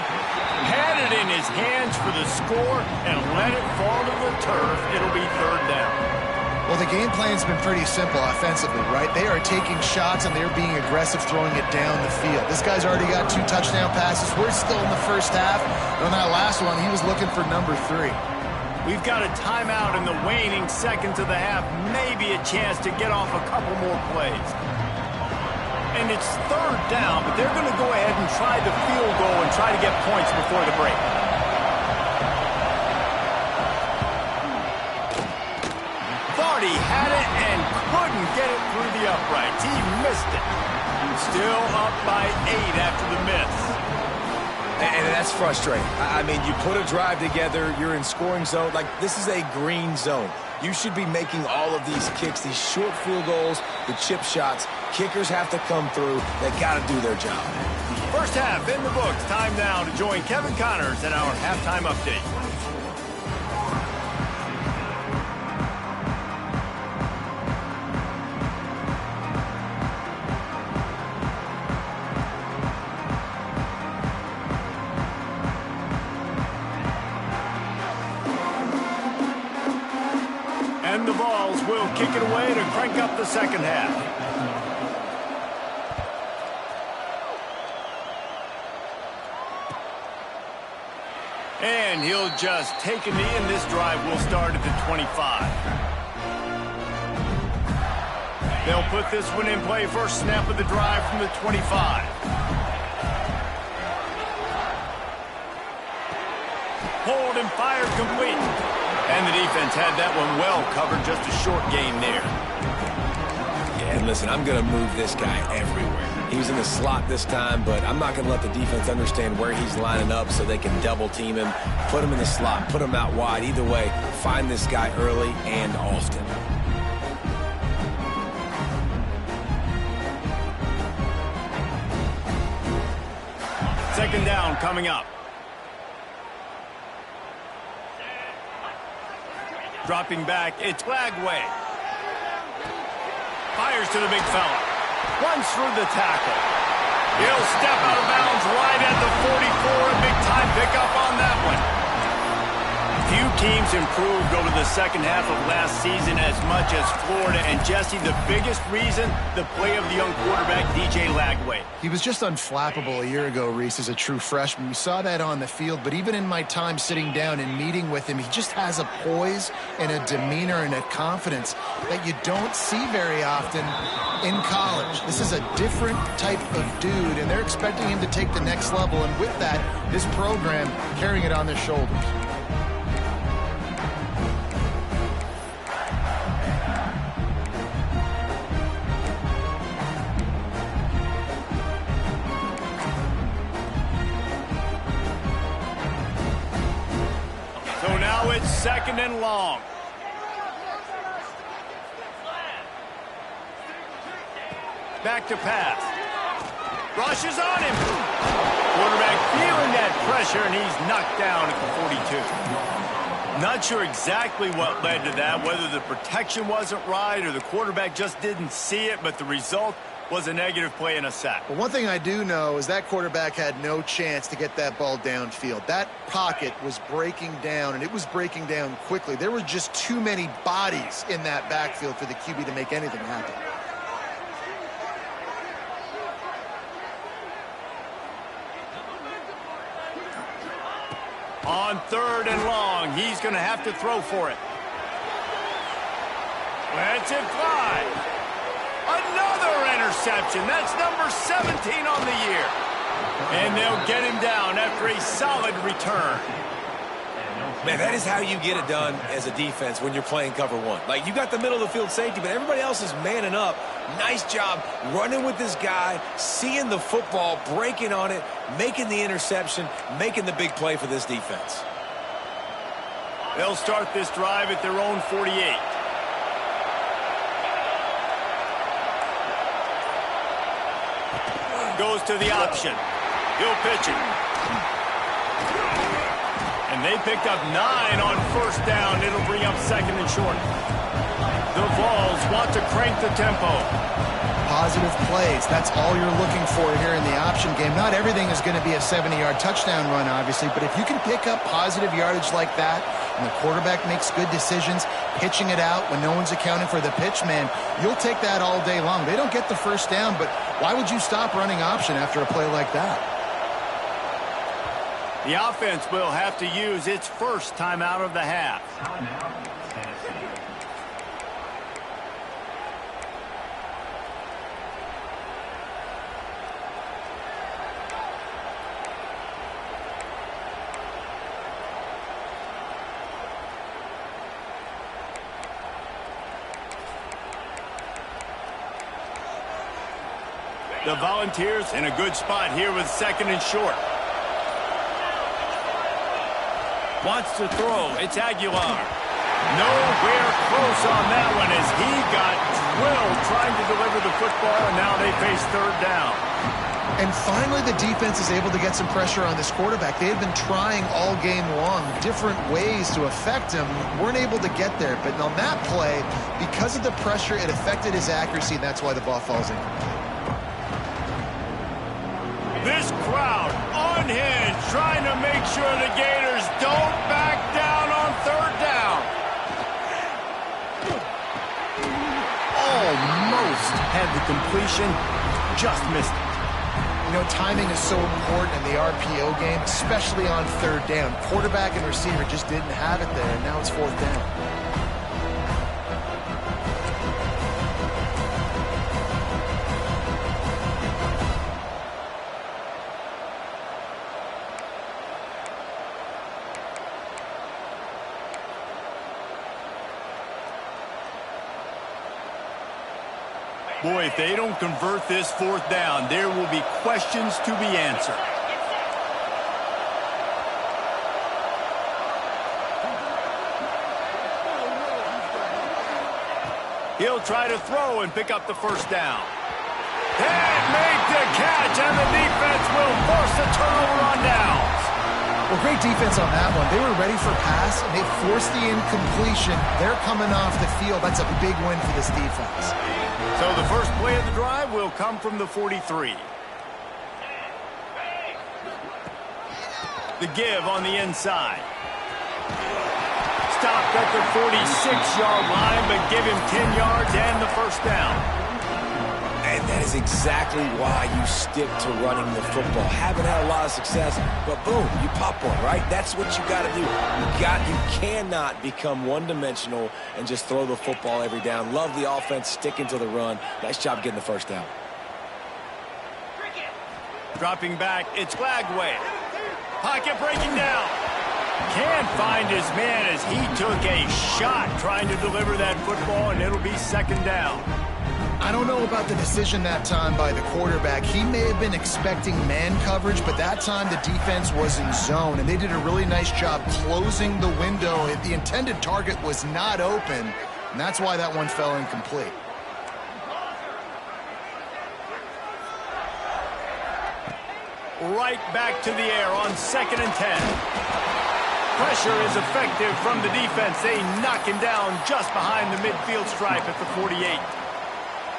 Speaker 1: Had it in his hands for the score and let it fall to the turf. It'll be 3rd down.
Speaker 3: Well, the game plan's been pretty simple offensively, right? They are taking shots and they're being aggressive throwing it down the field. This guy's already got 2 touchdown passes. We're still in the first half. And on that last one, he was looking for number 3.
Speaker 1: We've got a timeout in the waning seconds of the half. Maybe a chance to get off a couple more plays. And it's 3rd down, but they're going to go ahead and try the field goal and try to get points before the break. Thought he had it and couldn't get it through the uprights. He missed it. Still up by 8 after the miss.
Speaker 2: And that's frustrating. I mean, you put a drive together, you're in scoring zone. Like, this is a green zone. You should be making all of these kicks, these short field goals, the chip shots. Kickers have to come through. They got to do their job.
Speaker 1: First half in the books. Time now to join Kevin Connors in our halftime update. And the Vols will kick it away to crank up the second half. And he'll just take a knee, and this drive will start at the 25. They'll put this one in play. First snap of the drive from the 25. Hold and fire complete. And the defense had that one well covered. Just a short gain there.
Speaker 2: Yeah, and listen, I'm going to move this guy everywhere. He was in the slot this time, but I'm not going to let the defense understand where he's lining up so they can double team him, put him in the slot, put him out wide. Either way, find this guy early and often.
Speaker 1: Second down coming up. Dropping back, it's Lagway. Fires to the big fella. Runs through the tackle. He'll step out of bounds right at the 44. A big-time pickup on that one. Few teams improved over the second half of last season as much as Florida. And, Jesse, the biggest reason, the play of the young quarterback, DJ Lagway.
Speaker 3: He was just unflappable a year ago, Reese, as a true freshman. We saw that on the field, but even in my time sitting down and meeting with him, he just has a poise and a demeanor and a confidence that you don't see very often in college. This is a different type of dude, and they're expecting him to take the next level, and with that, this program carrying it on their shoulders.
Speaker 1: It's second and long. Back to pass. Rushes on him. Quarterback feeling that pressure, and he's knocked down at the 42. Not sure exactly what led to that, whether the protection wasn't right or the quarterback just didn't see it, but the result was a negative play and a sack.
Speaker 3: Well, one thing I do know is that quarterback had no chance to get that ball downfield. That pocket was breaking down, and it was breaking down quickly. There were just too many bodies in that backfield for the QB to make anything happen.
Speaker 1: On third and long, he's going to have to throw for it. Lets it fly. Another interception. That's number 17 on the year. And they'll get him down after a solid return.
Speaker 2: Man, that is how you get it done as a defense when you're playing cover one. Like, you got the middle of the field safety, but everybody else is manning up. Nice job running with this guy, seeing the football, breaking on it, making the interception, making the big play for this defense.
Speaker 1: They'll start this drive at their own 48. Goes to the option. He'll pitch it. And they picked up 9 on first down. It'll bring up second and short. The Vols want to crank the tempo.
Speaker 3: Positive plays. That's all you're looking for here in the option game. Not everything is going to be a 70-yard touchdown run, obviously, but if you can pick up positive yardage like that, and the quarterback makes good decisions, pitching it out when no one's accounting for the pitch, man, you'll take that all day long. They don't get the first down, but why would you stop running option after a play like that?
Speaker 1: The offense will have to use its first timeout of the half. The Volunteers in a good spot here with second and short. Wants to throw. It's Aguilar. Nowhere close on that one as he got drilled trying to deliver the football, and now they face third down.
Speaker 3: And finally, the defense is able to get some pressure on this quarterback. They had been trying all game long different ways to affect him. Weren't able to get there. But on that play, because of the pressure, it affected his accuracy, and that's why the ball falls in.
Speaker 1: This crowd unhinged, trying to make sure the Gators don't back down on third down. Almost had the completion, just missed it.
Speaker 3: You know, timing is so important in the RPO game, especially on third down. Quarterback and receiver just didn't have it there, and now it's fourth down.
Speaker 1: Boy, if they don't convert this fourth down, there will be questions to be answered. He'll try to throw and pick up the first down. And make the catch, and the defense will force a turnover on downs.
Speaker 3: Well, great defense on that one. They were ready for pass, and they forced the incompletion. They're coming off the field. That's a big win for this defense.
Speaker 1: So the first play of the drive will come from the 43. The give on the inside. Stopped at the 46-yard line, but give him 10 yards and the first down.
Speaker 2: And that is exactly why you stick to running the football. Haven't had a lot of success, but boom, you pop one, right? That's what you got to do. You cannot become one-dimensional and just throw the football every down. Love the offense, sticking to the run. Nice job getting the first down.
Speaker 1: Dropping back, it's Glagway. Pocket breaking down. Can't find his man as he took a shot trying to deliver that football, and it'll be second down.
Speaker 3: I don't know about the decision that time by the quarterback. He may have been expecting man coverage, but that time the defense was in zone, and they did a really nice job closing the window. The intended target was not open, and that's why that one fell incomplete.
Speaker 1: Right back to the air on 2nd and 10. Pressure is effective from the defense. They knock him down just behind the midfield stripe at the 48.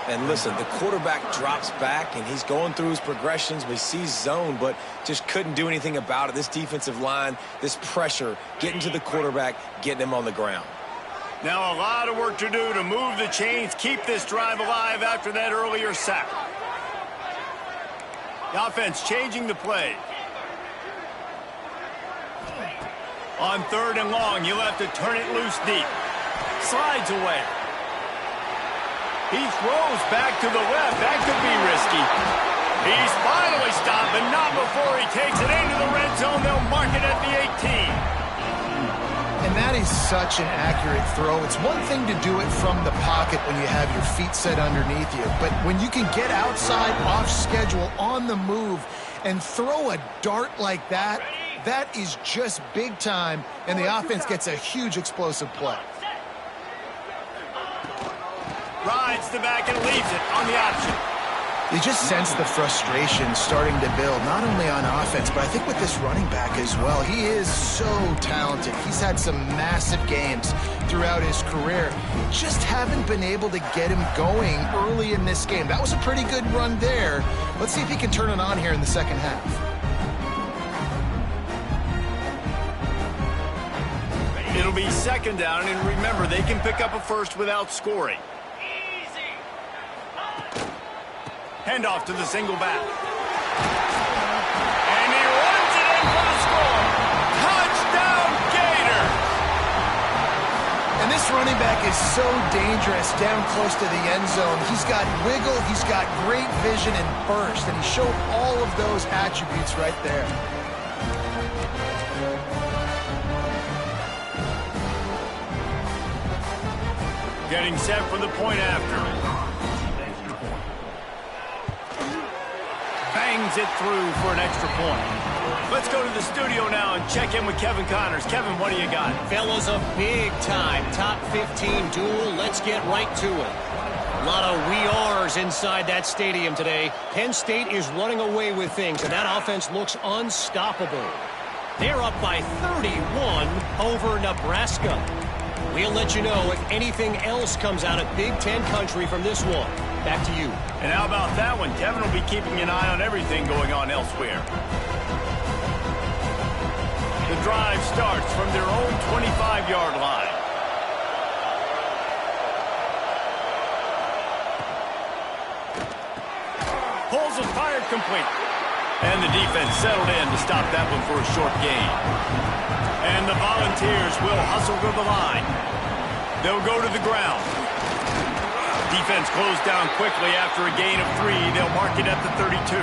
Speaker 2: And listen, the quarterback drops back, and he's going through his progressions. We see zone, but just couldn't do anything about it. This defensive line, this pressure, getting to the quarterback, getting him on the ground.
Speaker 1: Now a lot of work to do to move the chains, keep this drive alive after that earlier sack. The offense changing the play. On 3rd and long, you'll have to turn it loose deep. Slides away. He throws back to the left. That could be risky. He's finally stopped, but not before he takes it into the red zone. They'll mark it at the 18.
Speaker 3: And that is such an accurate throw. It's one thing to do it from the pocket when you have your feet set underneath you, but when you can get outside, off schedule, on the move, and throw a dart like that, that is just big time, and the offense gets a huge explosive play.
Speaker 1: Rides the back and leaves it on the option.
Speaker 3: You just sense the frustration starting to build, not only on offense, but I think with this running back as well. He is so talented. He's had some massive games throughout his career. Just haven't been able to get him going early in this game. That was a pretty good run there. Let's see if he can turn it on here in the second half.
Speaker 1: It'll be second down, and remember, they can pick up a first without scoring. Handoff to the single back. And he runs it in for the score. Touchdown, Gators!
Speaker 3: And this running back is so dangerous down close to the end zone. He's got wiggle, he's got great vision and burst, and he showed all of those attributes right there.
Speaker 1: Getting set for the point after. Bangs it through for an extra point. Let's go to the studio now and check in with Kevin Connors. Kevin, what do you got?
Speaker 4: Fellas, a big-time top 15 duel. Let's get right to it. A lot of we are's inside that stadium today. Penn State is running away with things, and that offense looks unstoppable. They're up by 31 over Nebraska. We'll let you know if anything else comes out of Big Ten country from this one. Back to you.
Speaker 1: And how about that one? Kevin will be keeping an eye on everything going on elsewhere. The drive starts from their own 25-yard line. Pulls it, fired complete. And the defense settled in to stop that one for a short gain. And the Volunteers will hustle to the line. They'll go to the ground. Defense closed down quickly after a gain of 3. They'll mark it at the 32.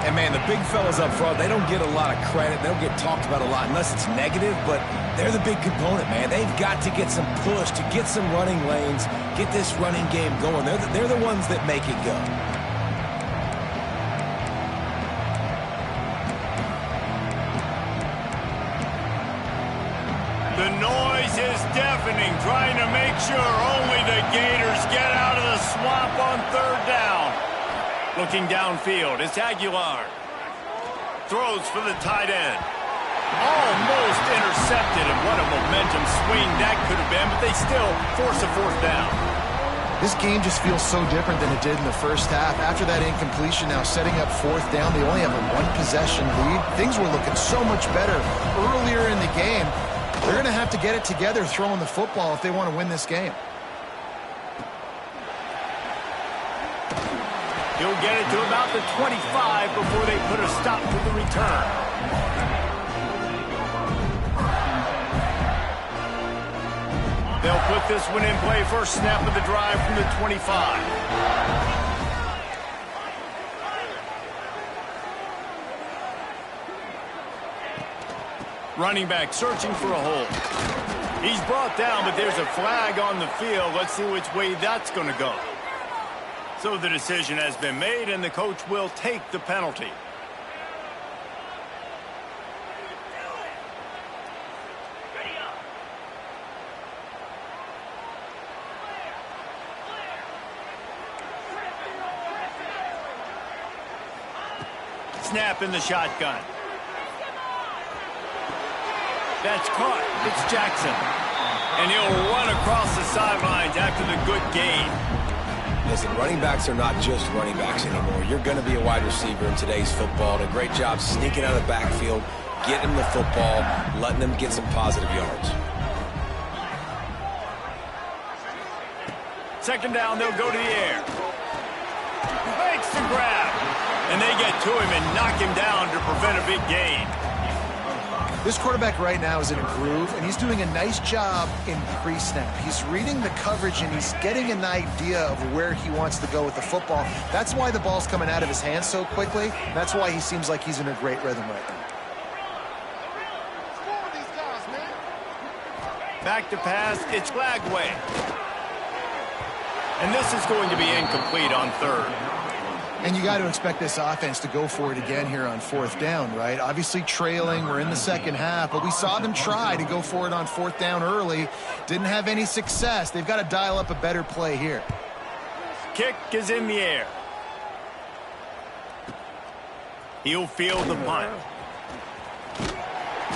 Speaker 2: And, man, the big fellas up front, they don't get a lot of credit. They don't get talked about a lot unless it's negative, but they're the big component, man. They've got to get some push, to get some running lanes, get this running game going. They're the ones that make it go.
Speaker 1: The noise is deafening, trying to make sure only the Gators get out of the swamp on 3rd down. Looking downfield, it's Aguilar. Throws for the tight end. Almost intercepted, and what a momentum swing that could have been, but they still force a 4th down.
Speaker 3: This game just feels so different than it did in the first half. After that incompletion, now setting up 4th down, they only have a 1-possession lead. Things were looking so much better earlier in the game. They're going to have to get it together throwing the football if they want to win this game.
Speaker 1: He'll get it to about the 25 before they put a stop to the return. They'll put this one in play. First snap of the drive from the 25. Running back searching for a hole. He's brought down, but there's a flag on the field. Let's see which way that's going to go. So the decision has been made, and the coach will take the penalty. Snap in the shotgun. That's caught. It's Jackson. And he'll run across the sidelines after the good gain.
Speaker 2: Listen, running backs are not just running backs anymore. You're going to be a wide receiver in today's football. Did a great job sneaking out of the backfield, getting them the football, letting them get some positive yards.
Speaker 1: 2nd down, they'll go to the air. Makes the grab. And they get to him and knock him down to prevent a big gain.
Speaker 3: This quarterback right now is in a groove, and he's doing a nice job in pre-snap. He's reading the coverage, and he's getting an idea of where he wants to go with the football. That's why the ball's coming out of his hands so quickly. That's why he seems like he's in a great rhythm right now.
Speaker 1: Back to pass, it's Lagway. And this is going to be incomplete on 3rd.
Speaker 3: And you got to expect this offense to go for it again here on 4th down, right? Obviously trailing, we're in the 2nd half, but we saw them try to go for it on 4th down early. Didn't have any success. They've got to dial up a better play here.
Speaker 1: Kick is in the air. He'll field the punt.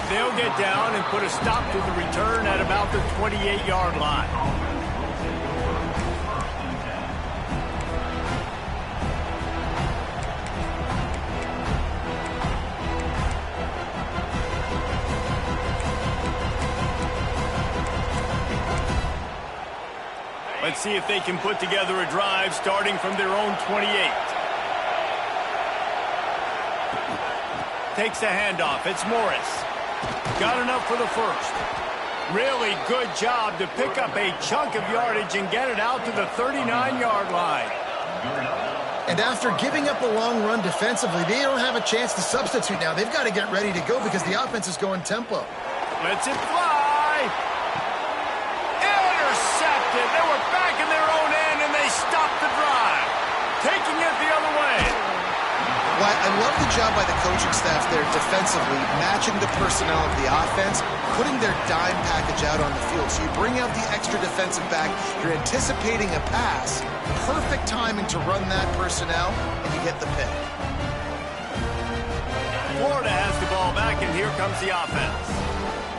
Speaker 1: They'll get down and put a stop to the return at about the 28-yard line. Let's see if they can put together a drive starting from their own 28. Takes the handoff. It's Morris. Got enough for the first. Really good job to pick up a chunk of yardage and get it out to the 39-yard line.
Speaker 3: And after giving up a long run defensively, they don't have a chance to substitute now. They've got to get ready to go because the offense is going tempo.
Speaker 1: Lets it fly. They were back in their own end, and they stopped the drive, taking it the other way.
Speaker 3: Well, I love the job by the coaching staff there defensively, matching the personnel of the offense, putting their dime package out on the field. So you bring out the extra defensive back, you're anticipating a pass, perfect timing to run that personnel, and you get the pick.
Speaker 1: Florida has the ball back, and here comes the offense.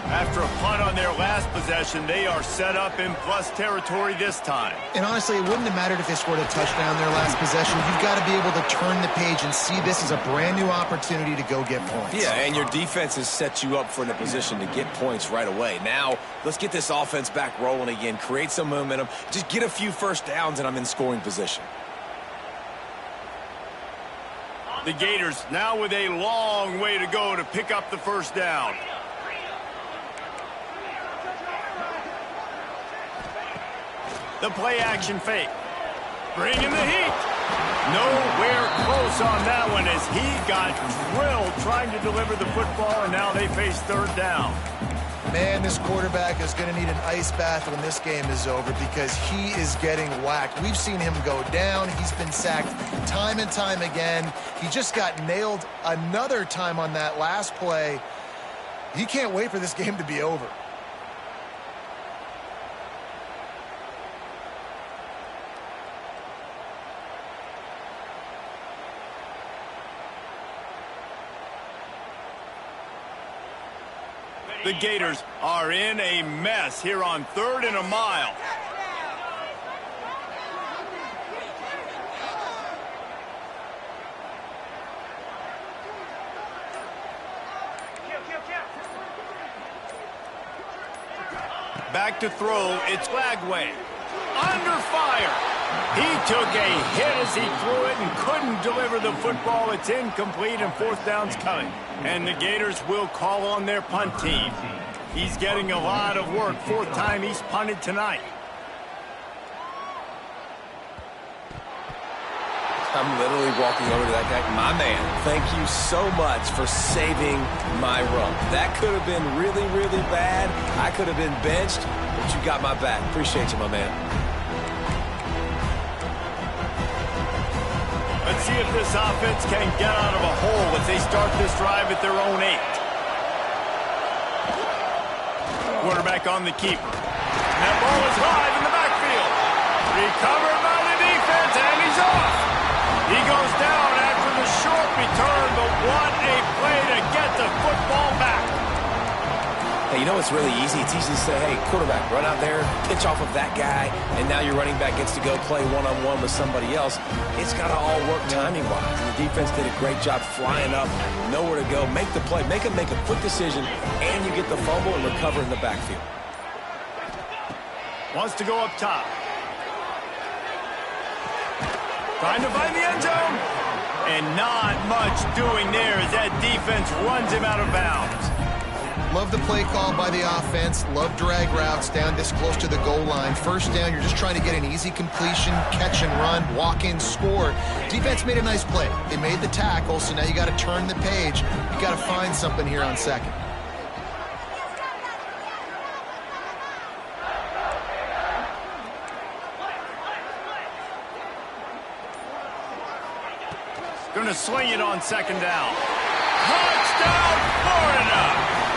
Speaker 1: After a punt on their last possession, they are set up in plus territory this time.
Speaker 3: And honestly, it wouldn't have mattered if they scored a touchdown their last possession. You've got to be able to turn the page and see this as a brand new opportunity to go get points.
Speaker 2: Yeah, and your defense has set you up for in a position to get points right away. Now, let's get this offense back rolling again, create some momentum, just get a few first downs, and I'm in scoring position.
Speaker 1: The Gators now with a long way to go to pick up the first down. The play action fake. Bringing the heat. Nowhere close on that one as he got drilled trying to deliver the football, and now they face third down.
Speaker 3: Man, this quarterback is going to need an ice bath when this game is over because he is getting whacked. We've seen him go down. He's been sacked time and time again. He just got nailed another time on that last play. He can't wait for this game to be over.
Speaker 1: The Gators are in a mess here on 3rd and a mile. Back to throw, it's Flagway. Under fire. He took a hit as he threw it and couldn't deliver the football. It's incomplete and 4th down's coming. And the Gators will call on their punt team. He's getting a lot of work. 4th time he's punted tonight.
Speaker 2: I'm literally walking over to that guy. My man, thank you so much for saving my run. That could have been really, really bad. I could have been benched, but you got my back. Appreciate you, my man.
Speaker 1: Let's see if this offense can get out of a hole as they start this drive at their own 8. Quarterback on the keeper. That ball is live in the backfield. Recovered by the defense, and he's off. He goes down after the short return, but what a play to get the football back.
Speaker 2: Hey, you know what's really easy? It's easy to say, hey, quarterback, run out there, pitch off of that guy, and now your running back gets to go play one-on-one with somebody else. It's got to all work timing-wise. And the defense did a great job flying up, nowhere to go, make the play, make a quick decision, and you get the fumble and recover in the backfield.
Speaker 1: Wants to go up top. Trying to find the end zone. And not much doing there as that defense runs him out of bounds.
Speaker 3: Love the play call by the offense. Love drag routes down this close to the goal line. 1st down, you're just trying to get an easy completion, catch and run, walk in, score. Defense made a nice play. They made the tackle, so now you got to turn the page. You got to find something here on 2nd.
Speaker 1: Going to swing it on 2nd down. Touchdown, Florida!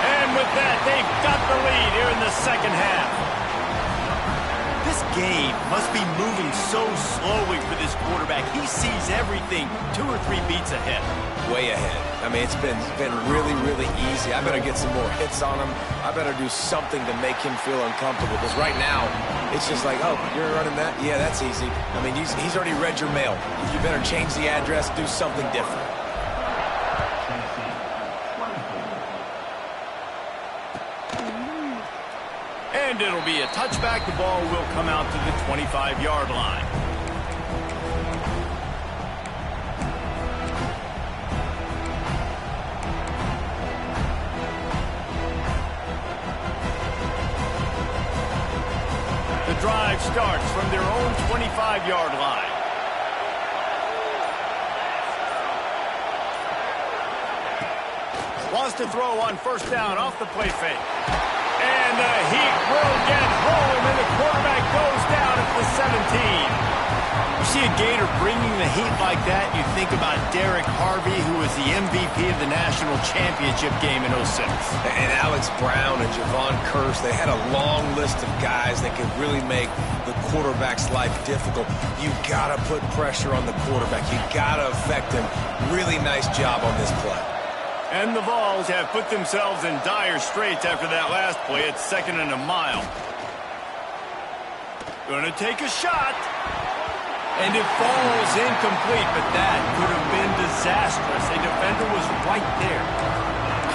Speaker 1: And with that, they've got the lead here in the 2nd half. This game must be moving so slowly for this quarterback. He sees everything 2 or 3 beats ahead.
Speaker 2: Way ahead. I mean, it's been really, really easy. I better get some more hits on him. I better do something to make him feel uncomfortable. Because right now, it's just like, oh, you're running that? Yeah, that's easy. I mean, he's already read your mail. You better change the address, do something different.
Speaker 1: And it'll be a touchback. The ball will come out to the 25-yard line. The drive starts from their own 25-yard line. Wants to throw on 1st down off the play fake. And the heat will get home, and the quarterback goes down at the 17. You see a Gator bringing the heat like that, you think about Derek Harvey, who was the MVP of the national championship game in 06.
Speaker 2: And Alex Brown and Javon Curse, they had a long list of guys that could really make the quarterback's life difficult. You got to put pressure on the quarterback. You got to affect him. Really nice job on this play.
Speaker 1: And the Vols have put themselves in dire straits after that last play. It's 2nd and a mile. Going to take a shot. And it falls incomplete, but that could have been disastrous. A defender was right there.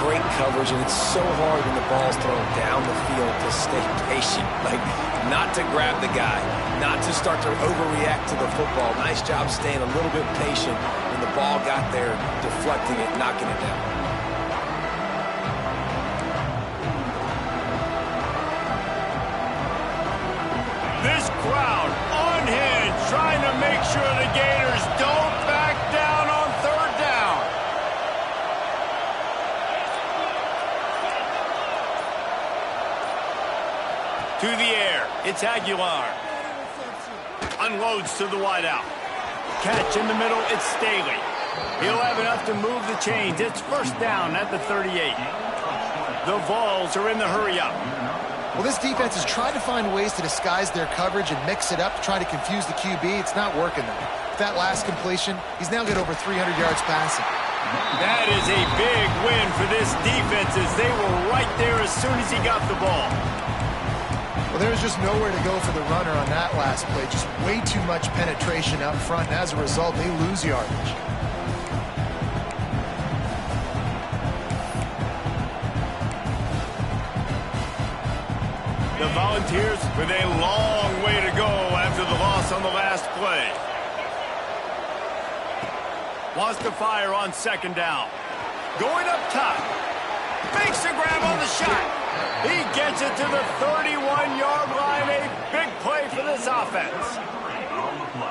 Speaker 2: great coverage, and it's so hard when the ball's thrown down the field to stay patient. Like, not to grab the guy, not to start to overreact to the football. Nice job staying a little bit patient when the ball got there, deflecting it, knocking it down.
Speaker 1: This crowd unhinged, trying to make sure the Gators don't back down on third down. To the air, it's Aguilar. Unloads to the wideout. Catch in the middle, it's Staley. He'll have enough to move the chains. It's first down at the 38. The Vols are in the hurry-up.
Speaker 3: Well, this defense has tried to find ways to disguise their coverage and mix it up to try to confuse the QB. It's not working, though. With that last completion, he's now got over 300 yards passing.
Speaker 1: That is a big win for this defense as they were right there as soon as he got the ball.
Speaker 3: Well, there was just nowhere to go for the runner on that last play. Just way too much penetration up front, and as a result, they lose yardage.
Speaker 1: The Volunteers with a long way to go after the loss on the last play. Wants to fire on second down. Going up top. Makes the grab on the shot. He gets it to the 31-yard line. A big play for this offense.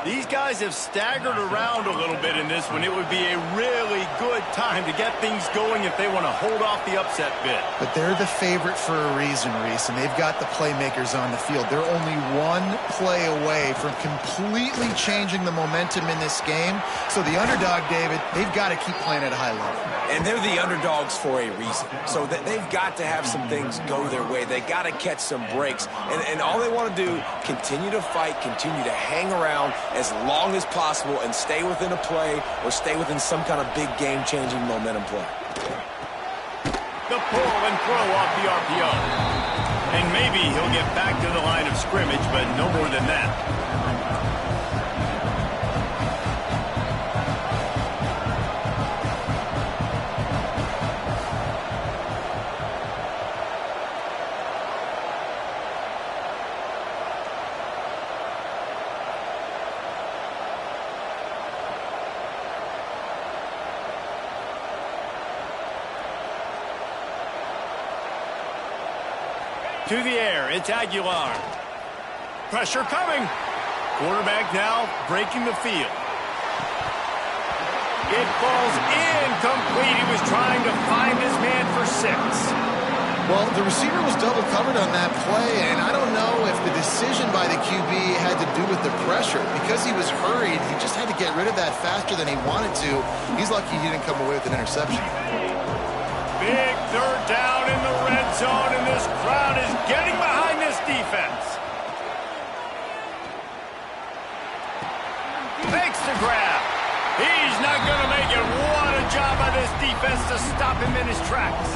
Speaker 1: These guys have staggered around a little bit in this one. It would be a really good time to get things going if they want to hold off the upset bid.
Speaker 3: But they're the favorite for a reason, Reese, and they've got the playmakers on the field. They're only one play away from completely changing the momentum in this game. So the underdog, David, they've got to keep playing at a high level.
Speaker 2: And they're the underdogs for a reason. So they've got to have some things go their way. They got to catch some breaks. And all they want to do, continue to fight, continue to hang around as long as possible and stay within a play or stay within some kind of big game-changing momentum play.
Speaker 1: The pull and throw off the RPO. And maybe he'll get back to the line of scrimmage, but no more than that. To the air, it's Aguilar. Pressure coming. Quarterback now breaking the field. It falls incomplete. He was trying to find his man for 6.
Speaker 3: Well, the receiver was double covered on that play, and I don't know if the decision by the QB had to do with the pressure. Because he was hurried, he just had to get rid of that faster than he wanted to. He's lucky he didn't come away with an interception.
Speaker 1: Big third down in the red zone, and this crowd is getting behind this defense. Makes the grab. He's not going to make it. What a job by this defense to stop him in his tracks.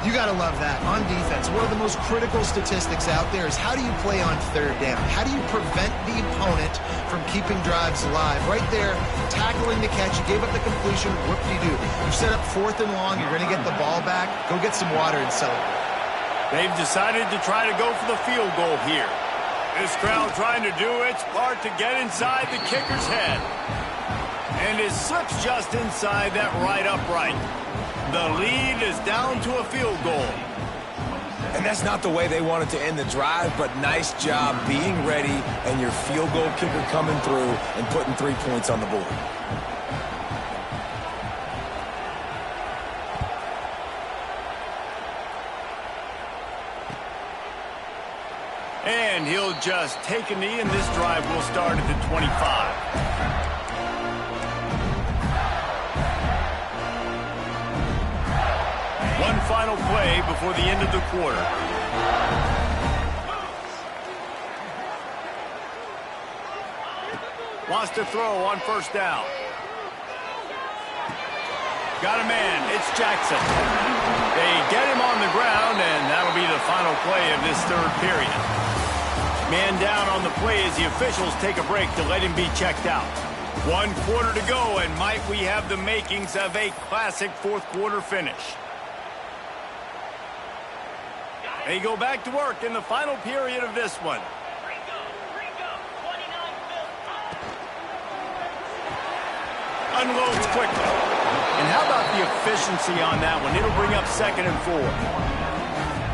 Speaker 3: You got to love that. On defense, one of the most critical statistics out there is how do you play on third down? How do you prevent the opponent from keeping drives alive? Right there, tackling the catch, you gave up the completion, what do you do? You set up 4th and long, you're going to get the ball back, go get some water and celebrate.
Speaker 1: They've decided to try to go for the field goal here. This crowd trying to do its part to get inside the kicker's head. And it slips just inside that right upright. The lead is down to a field goal.
Speaker 2: And that's not the way they wanted to end the drive, but nice job being ready and your field goal kicker coming through and putting 3 points on the board.
Speaker 1: And he'll just take a knee, and this drive will start at the 25. One final play before the end of the quarter. Wants to throw on first down. Got a man. It's Jackson. They get him on the ground, and that'll be the final play of this third period. Man down on the play as the officials take a break to let him be checked out. 1 quarter to go, and might we have the makings of a classic fourth quarter finish. They go back to work in the final period of this one. Unloads quickly. And how about the efficiency on that one? It'll bring up 2nd and 4.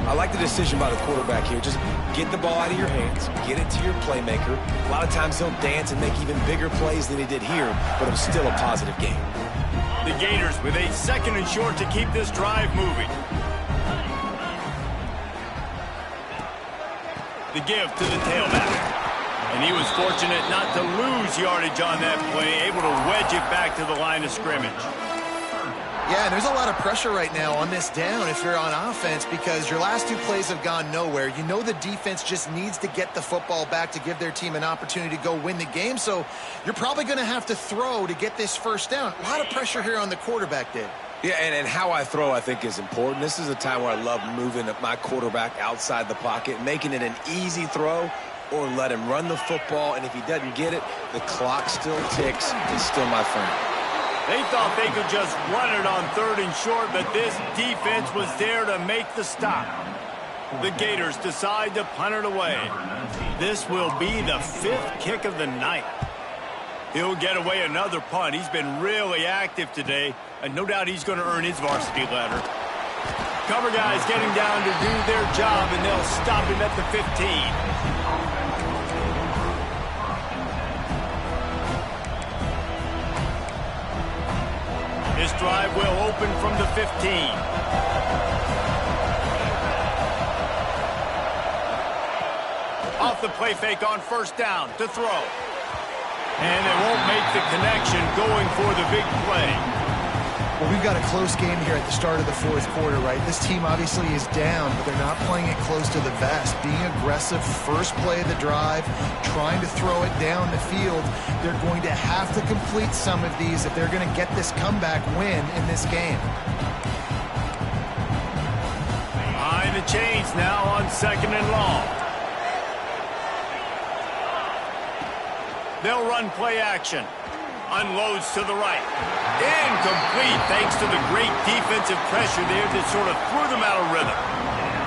Speaker 2: I like the decision by the quarterback here. Just get the ball out of your hands, get it to your playmaker. A lot of times he'll dance and make even bigger plays than he did here, but it was still a positive game.
Speaker 1: The Gators with a 2nd and short to keep this drive moving. The give to the tailback. And he was fortunate not to lose yardage on that play, able to wedge it back to the line of scrimmage.
Speaker 3: Yeah, and there's a lot of pressure right now on this down if you're on offense because your last 2 plays have gone nowhere. You know the defense just needs to get the football back to give their team an opportunity to go win the game, so you're probably going to have to throw to get this first down. A lot of pressure here on the quarterback, Dave.
Speaker 2: Yeah, and how I throw, I think, is important. This is a time where I love moving my quarterback outside the pocket, making it an easy throw, or let him run the football, and if he doesn't get it, the clock still ticks. He's still my friend.
Speaker 1: They thought they could just run it on 3rd and short, but this defense was there to make the stop. The Gators decide to punt it away. This will be the 5th kick of the night. He'll get away another punt. He's been really active today, and no doubt he's going to earn his varsity letter. Cover guys getting down to do their job, and they'll stop him at the 15. This drive will open from the 15. Off the play fake on 1st down to throw. And they won't make the connection going for the big play.
Speaker 3: Well, we've got a close game here at the start of the 4th quarter, right? This team obviously is down, but they're not playing it close to the vest. Being aggressive, first play of the drive, trying to throw it down the field. They're going to have to complete some of these if they're going to get this comeback win in this game.
Speaker 1: Behind the chains now on 2nd and long. They'll run play action. Unloads to the right. Incomplete thanks to the great defensive pressure there that sort of threw them out of rhythm.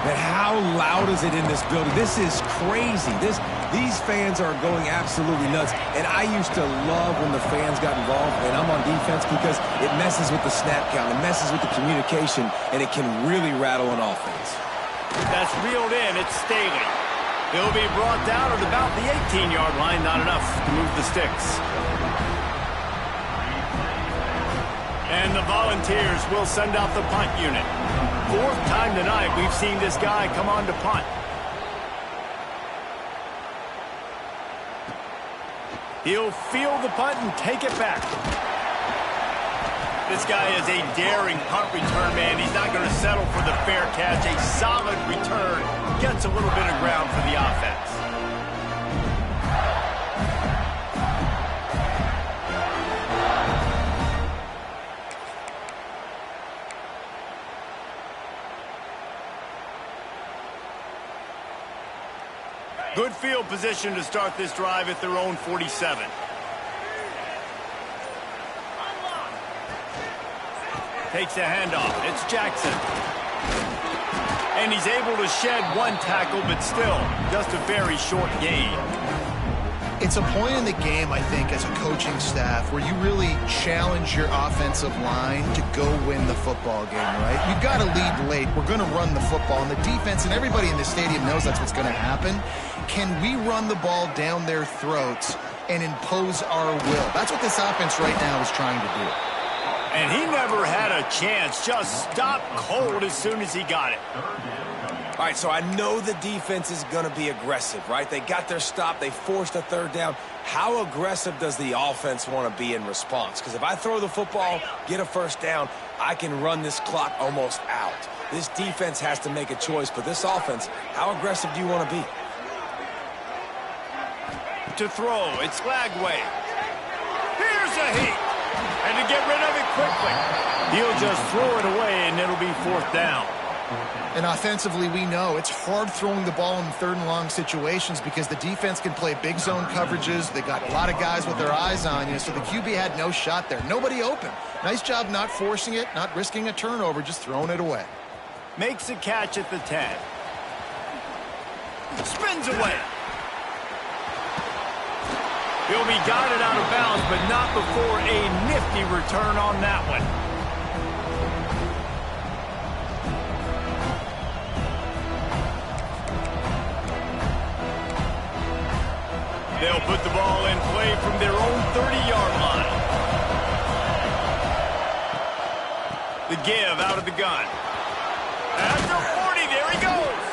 Speaker 2: But how loud is it in this building? This is crazy. These fans are going absolutely nuts. And I used to love when the fans got involved, and I'm on defense because it messes with the snap count. It messes with the communication, and it can really rattle an offense.
Speaker 1: That's reeled in. It's Staley. He'll be brought down at about the 18-yard line. Not enough to move the sticks. And the Volunteers will send out the punt unit. 4th time tonight we've seen this guy come on to punt. He'll field the punt and take it back. This guy is a daring punt return man. He's not going to settle for the fair catch. A solid return gets a little bit of ground for the offense. Good field position to start this drive at their own 47. Takes a handoff. It's Jackson. And he's able to shed 1 tackle, but still just a very short gain.
Speaker 3: It's a point in the game, I think, as a coaching staff where you really challenge your offensive line to go win the football game, right? You've got to lead late. We're going to run the football, and the defense and everybody in the stadium knows that's what's going to happen. Can we run the ball down their throats and impose our will? That's what this offense right now is trying to do.
Speaker 1: And he never had a chance. Just stopped cold as soon as he got it.
Speaker 2: All right, so I know the defense is going to be aggressive, right? They got their stop. They forced a 3rd down. How aggressive does the offense want to be in response? Because if I throw the football, get a 1st down, I can run this clock almost out. This defense has to make a choice, but this offense, how aggressive do you want to be?
Speaker 1: To throw, it's Lagway. Here's a heat. And to get rid of it quickly. He'll just throw it away, and it'll be 4th down.
Speaker 3: And offensively, we know it's hard throwing the ball in third and long situations because the defense can play big zone coverages. They got a lot of guys with their eyes on you, so the QB had no shot there. Nobody open. Nice job not forcing it, not risking a turnover, just throwing it away.
Speaker 1: Makes a catch at the 10. Spins away. He'll be guided out of bounds, but not before a nifty return on that one. They'll put the ball in play from their own 30-yard line. The give out of the gun. At the 40, there he goes.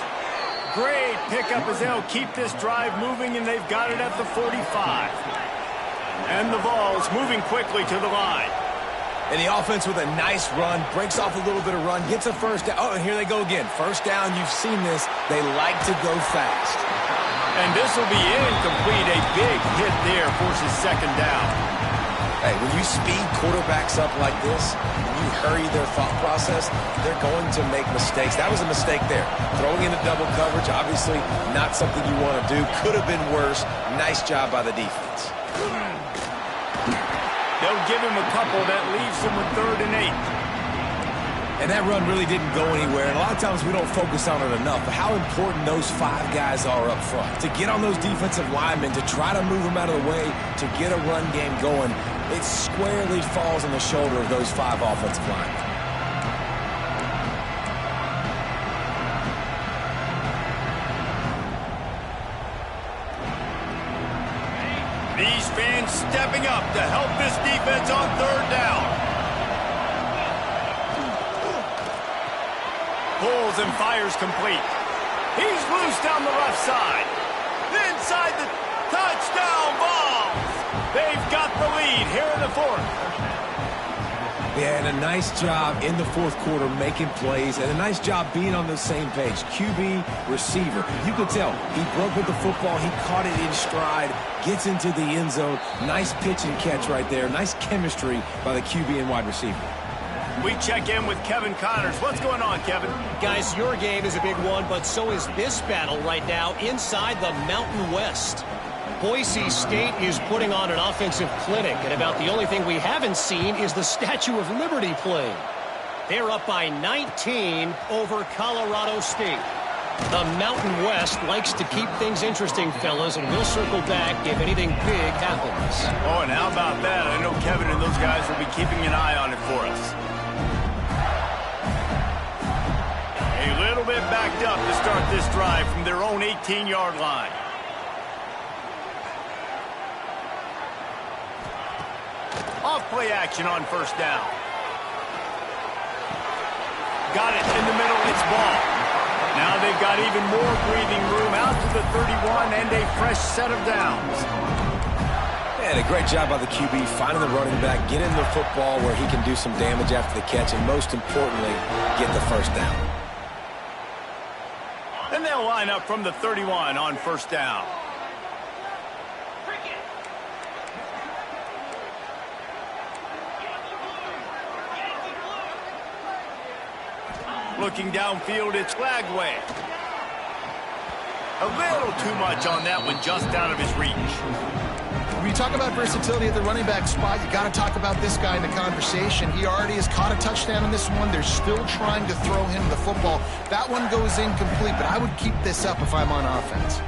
Speaker 1: Great pickup as they'll keep this drive moving, and they've got it at the 45. And the ball's moving quickly to the line.
Speaker 2: And the offense with a nice run, breaks off a little bit of run, gets a first down. Oh, and here they go again. First down, you've seen this. They like to go fast.
Speaker 1: And this will be incomplete. A big hit there forces second down.
Speaker 2: Hey, when you speed quarterbacks up like this, when you hurry their thought process, they're going to make mistakes. That was a mistake there. Throwing into double coverage, obviously not something you want to do. Could have been worse. Nice job by the defense.
Speaker 1: They'll give him a couple. That leaves him with 3rd and 8.
Speaker 2: And that run really didn't go anywhere. And a lot of times we don't focus on it enough. But how important those 5 guys are up front. To get on those defensive linemen, to try to move them out of the way, to get a run game going, it squarely falls on the shoulder of those 5 offensive linemen.
Speaker 1: These fans stepping up to help this defense on 3rd down. Pulls and fires complete. He's loose down the left side. Inside the touchdown balls. They've got the lead here in the 4th.
Speaker 2: Yeah, and a nice job in the 4th quarter making plays, and a nice job being on the same page. QB, receiver. You could tell he broke with the football. He caught it in stride, gets into the end zone. Nice pitch and catch right there. Nice chemistry by the QB and wide receiver.
Speaker 1: We check in with Kevin Connors. What's going on, Kevin?
Speaker 4: Guys, your game is a big one, but so is this battle right now inside the Mountain West. Boise State is putting on an offensive clinic, and about the only thing we haven't seen is the Statue of Liberty playing. They're up by 19 over Colorado State. The Mountain West likes to keep things interesting, fellas, and we'll circle back if anything big happens.
Speaker 1: Oh, and how about that? I know Kevin and those guys will be keeping an eye on it for us. A little bit backed up to start this drive from their own 18-yard line. Off play action on 1st down. Got it in the middle. It's ball. Now they've got even more breathing room out to the 31 and a fresh set of downs.
Speaker 2: And a great job by the QB finding the running back, getting the football where he can do some damage after the catch, and most importantly, get the first down.
Speaker 1: And they'll line up from the 31 on 1st down. Looking downfield, it's Flagway. A little too much on that one, just out of his reach.
Speaker 3: When you talk about versatility at the running back spot, you got to talk about this guy in the conversation. He already has caught a touchdown on this one. They're still trying to throw him the football. That one goes incomplete, but I would keep this up if I'm on offense.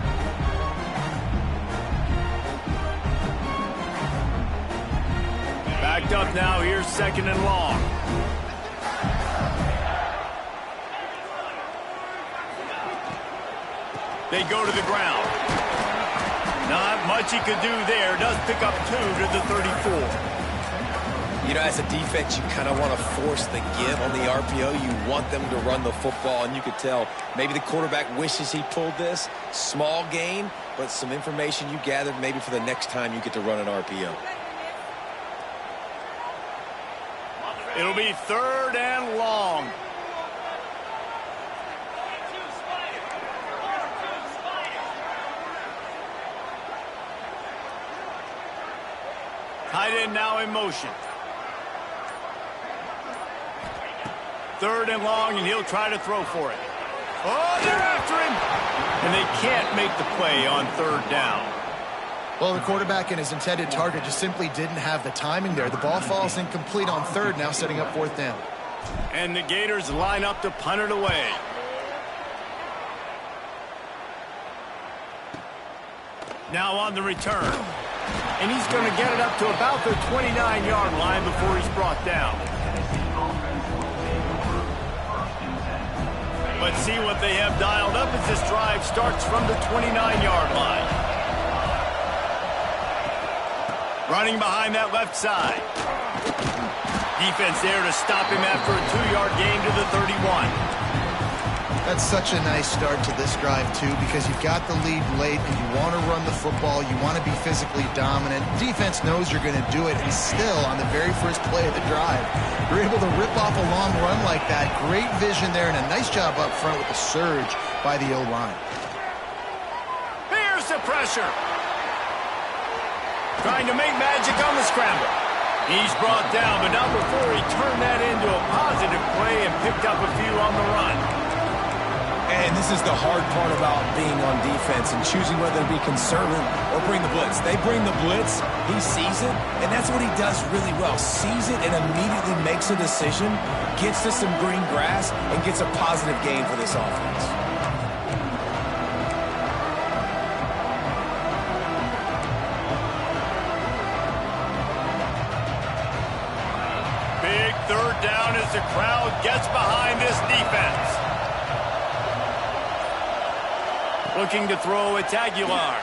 Speaker 1: Backed up now, here's 2nd and long. They go to the ground. Not much he could do there. Does pick up 2 to the 34.
Speaker 2: You know, as a defense, you kind of want to force the give on the RPO. You want them to run the football, and you could tell maybe the quarterback wishes he pulled this. Small gain, but some information you gathered maybe for the next time you get to run an RPO.
Speaker 1: It'll be 3rd and long. Tight end now in motion. 3rd and long, and he'll try to throw for it. Oh, they're after him. And they can't make the play on 3rd down.
Speaker 3: Well, the quarterback and his intended target just simply didn't have the timing there. The ball falls incomplete on 3rd, now setting up 4th down.
Speaker 1: And the Gators line up to punt it away. Now on the return. And he's going to get it up to about the 29-yard line before he's brought down. Let's see what they have dialed up as this drive starts from the 29-yard line. Running behind that left side. Defense there to stop him after a 2-yard gain to the 31.
Speaker 3: That's such a nice start to this drive, too, because you've got the lead late and you want to run the football. You want to be physically dominant. Defense knows you're going to do it, and still, on the very first play of the drive, you're able to rip off a long run like that. Great vision there, and a nice job up front with the surge by the O-line.
Speaker 1: Here's the pressure. Trying to make magic on the scramble. He's brought down, but not before he turned that into a positive play and picked up a few on the run.
Speaker 2: And this is the hard part about being on defense and choosing whether to be conservative or bring the blitz. They bring the blitz, he sees it, and that's what he does really well. Sees it and immediately makes a decision, gets to some green grass, and gets a positive gain for this offense.
Speaker 1: Big 3rd down as the crowd gets behind this defense. Looking to throw, it's Aguilar.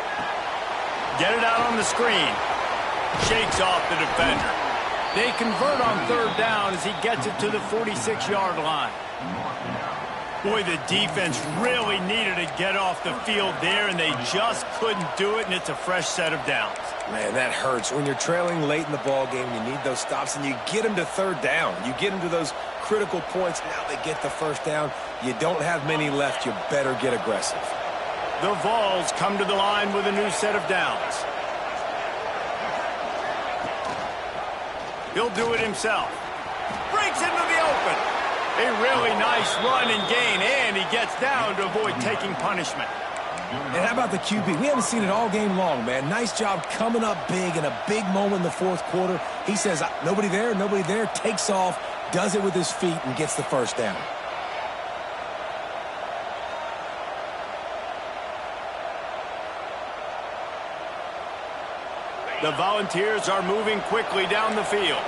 Speaker 1: Get it out on the screen. Shakes off the defender. They convert on 3rd down as he gets it to the 46-yard line. Boy, the defense really needed to get off the field there, and they just couldn't do it, and it's a fresh set of downs.
Speaker 2: Man, that hurts. When you're trailing late in the ball game, you need those stops, and you get them to 3rd down. You get them to those critical points. Now they get the 1st down. You don't have many left. You better get aggressive.
Speaker 1: The Vols come to the line with a new set of downs. He'll do it himself. Breaks into the open. A really nice run and gain, and he gets down to avoid taking punishment.
Speaker 2: And how about the QB? We haven't seen it all game long, man. Nice job coming up big in a big moment in the 4th quarter. He says, nobody there, takes off, does it with his feet, and gets the 1st down.
Speaker 1: The Volunteers are moving quickly down the field.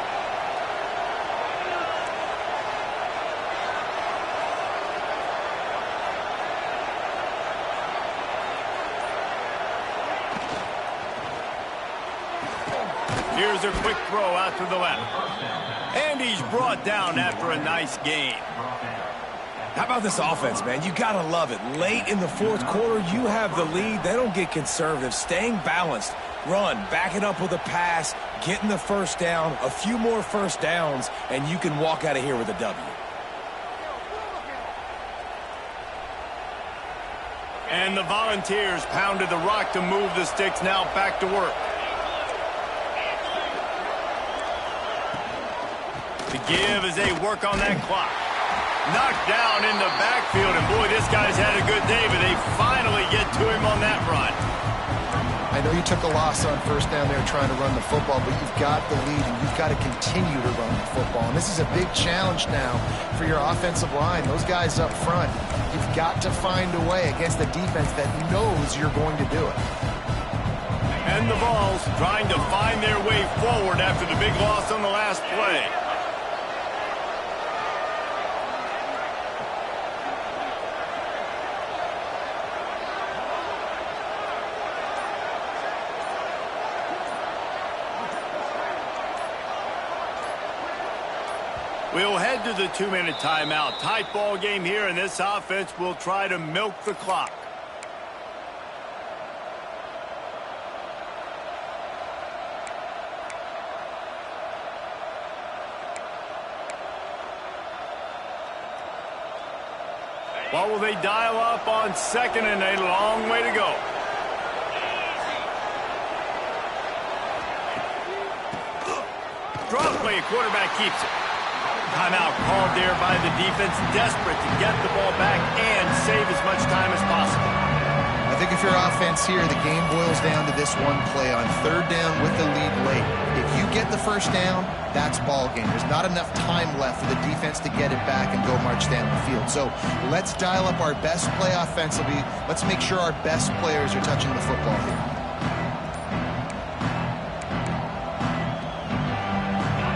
Speaker 1: Here's a quick throw out to the left. And he's brought down after a nice gain.
Speaker 2: How about this offense, man? You got to love it. Late in the 4th quarter, you have the lead. They don't get conservative. Staying balanced. Run, back it up with a pass, getting the 1st down, a few more 1st downs, and you can walk out of here with a W.
Speaker 1: And the Volunteers pounded the rock to move the sticks, now back to work. To give as they work on that clock. Knocked down in the backfield, and boy, this guy's had a good day, but they finally get to him on that run.
Speaker 3: I know you took a loss on 1st down there trying to run the football, but you've got the lead, and you've got to continue to run the football. And this is a big challenge now for your offensive line. Those guys up front, you've got to find a way against the defense that knows you're going to do it.
Speaker 1: And the Vols trying to find their way forward after the big loss on the last play. We'll head to the 2-minute timeout. Tight ball game here, and this offense will try to milk the clock. What will they dial up on 2nd and a long way to go? Drop play, quarterback keeps it. Timeout called there by the defense, desperate to get the ball back and save as much time as possible.
Speaker 3: I think if you're offense here, the game boils down to this one play on third down with the lead late. If you get the first down, that's ball game. There's not enough time left for the defense to get it back and go march down the field. So let's dial up our best play offensively. Let's make sure our best players are touching the football here.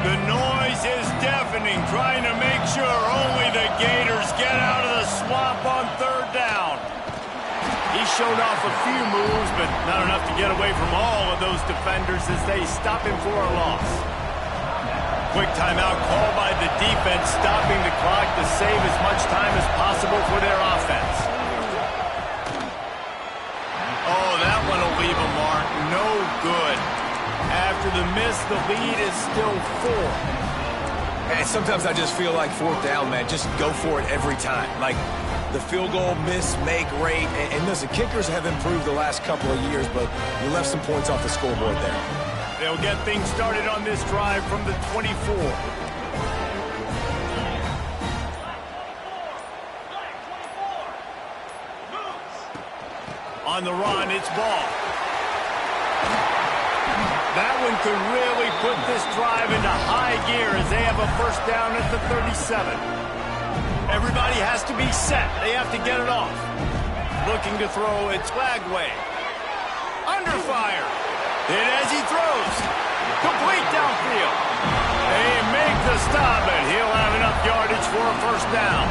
Speaker 1: The noise is deafening, trying to make sure only the Gators get out of the swamp on third down. He showed off a few moves, but not enough to get away from all of those defenders as they stop him for a loss. Quick timeout called by the defense, stopping the clock to save as much time as possible for their offense. Oh, that one will leave a mark. No good. After the miss, the lead is still 4.
Speaker 2: And sometimes I just feel like fourth down, man, just go for it every time. Like, the field goal miss, make rate, and listen, kickers have improved the last couple of years, but you left some points off the scoreboard there.
Speaker 1: They'll get things started on this drive from the 24. On the run, it's Ball. That one could really put this drive into high gear as they have a first down at the 37. Everybody has to be set. They have to get it off. Looking to throw, it's Flagway. Under fire. Hit as he throws. Complete downfield. They make the stop, and he'll have enough yardage for a first down.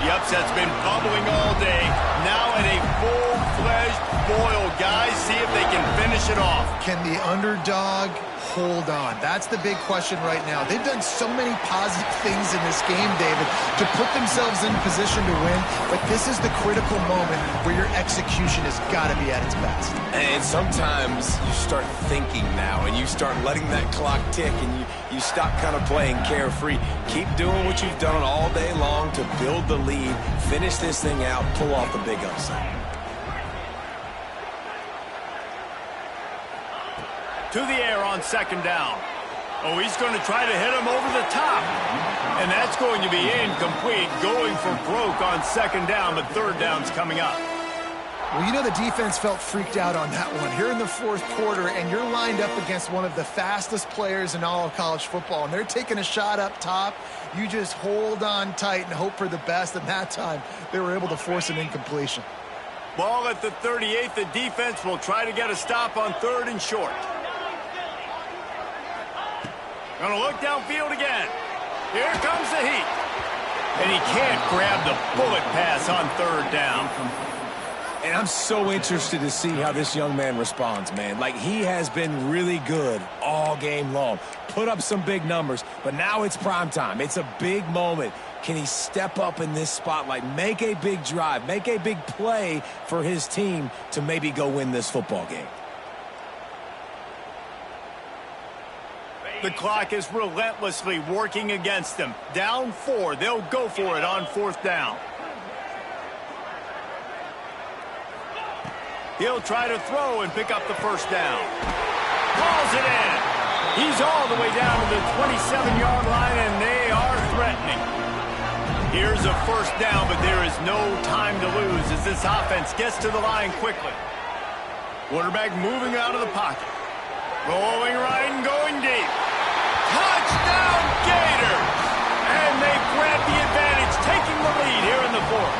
Speaker 1: The upset's been bubbling all day. Now at a full-fledged boil. Guys, see if they can finish it off.
Speaker 3: Can the underdog hold on? That's the big question right now. They've done so many positive things in this game, David, to put themselves in position to win, but this is the critical moment where your execution has got to be at its best.
Speaker 2: And sometimes you start thinking now, and you start letting that clock tick, and you stop kind of playing carefree. Keep doing what you've done all day long to build the lead, finish this thing out, pull off the big upset.
Speaker 1: To the air on second down. Oh, he's going to try to hit him over the top. And that's going to be incomplete, going for broke on second down, but third down's coming up.
Speaker 3: Well, you know the defense felt freaked out on that one. Here in the fourth quarter, and you're lined up against one of the fastest players in all of college football, and they're taking a shot up top. You just hold on tight and hope for the best, and that time they were able to force an incompletion.
Speaker 1: Ball at the 38. The defense will try to get a stop on third and short. Gonna look downfield again. Here comes the heat. And he can't grab the bullet pass on third down.
Speaker 2: And I'm so interested to see how this young man responds, man. Like, he has been really good all game long. Put up some big numbers, but now it's prime time. It's a big moment. Can he step up in this spotlight, make a big drive, make a big play for his team to maybe go win this football game?
Speaker 1: The clock is relentlessly working against them. Down 4. They'll go for it on fourth down. He'll try to throw and pick up the first down. Calls it in. He's all the way down to the 27-yard line, and they are threatening. Here's a first down, but there is no time to lose as this offense gets to the line quickly. Quarterback moving out of the pocket. Rolling right and going deep. Touchdown, Gators! And they grab the advantage, taking the lead here in the fourth.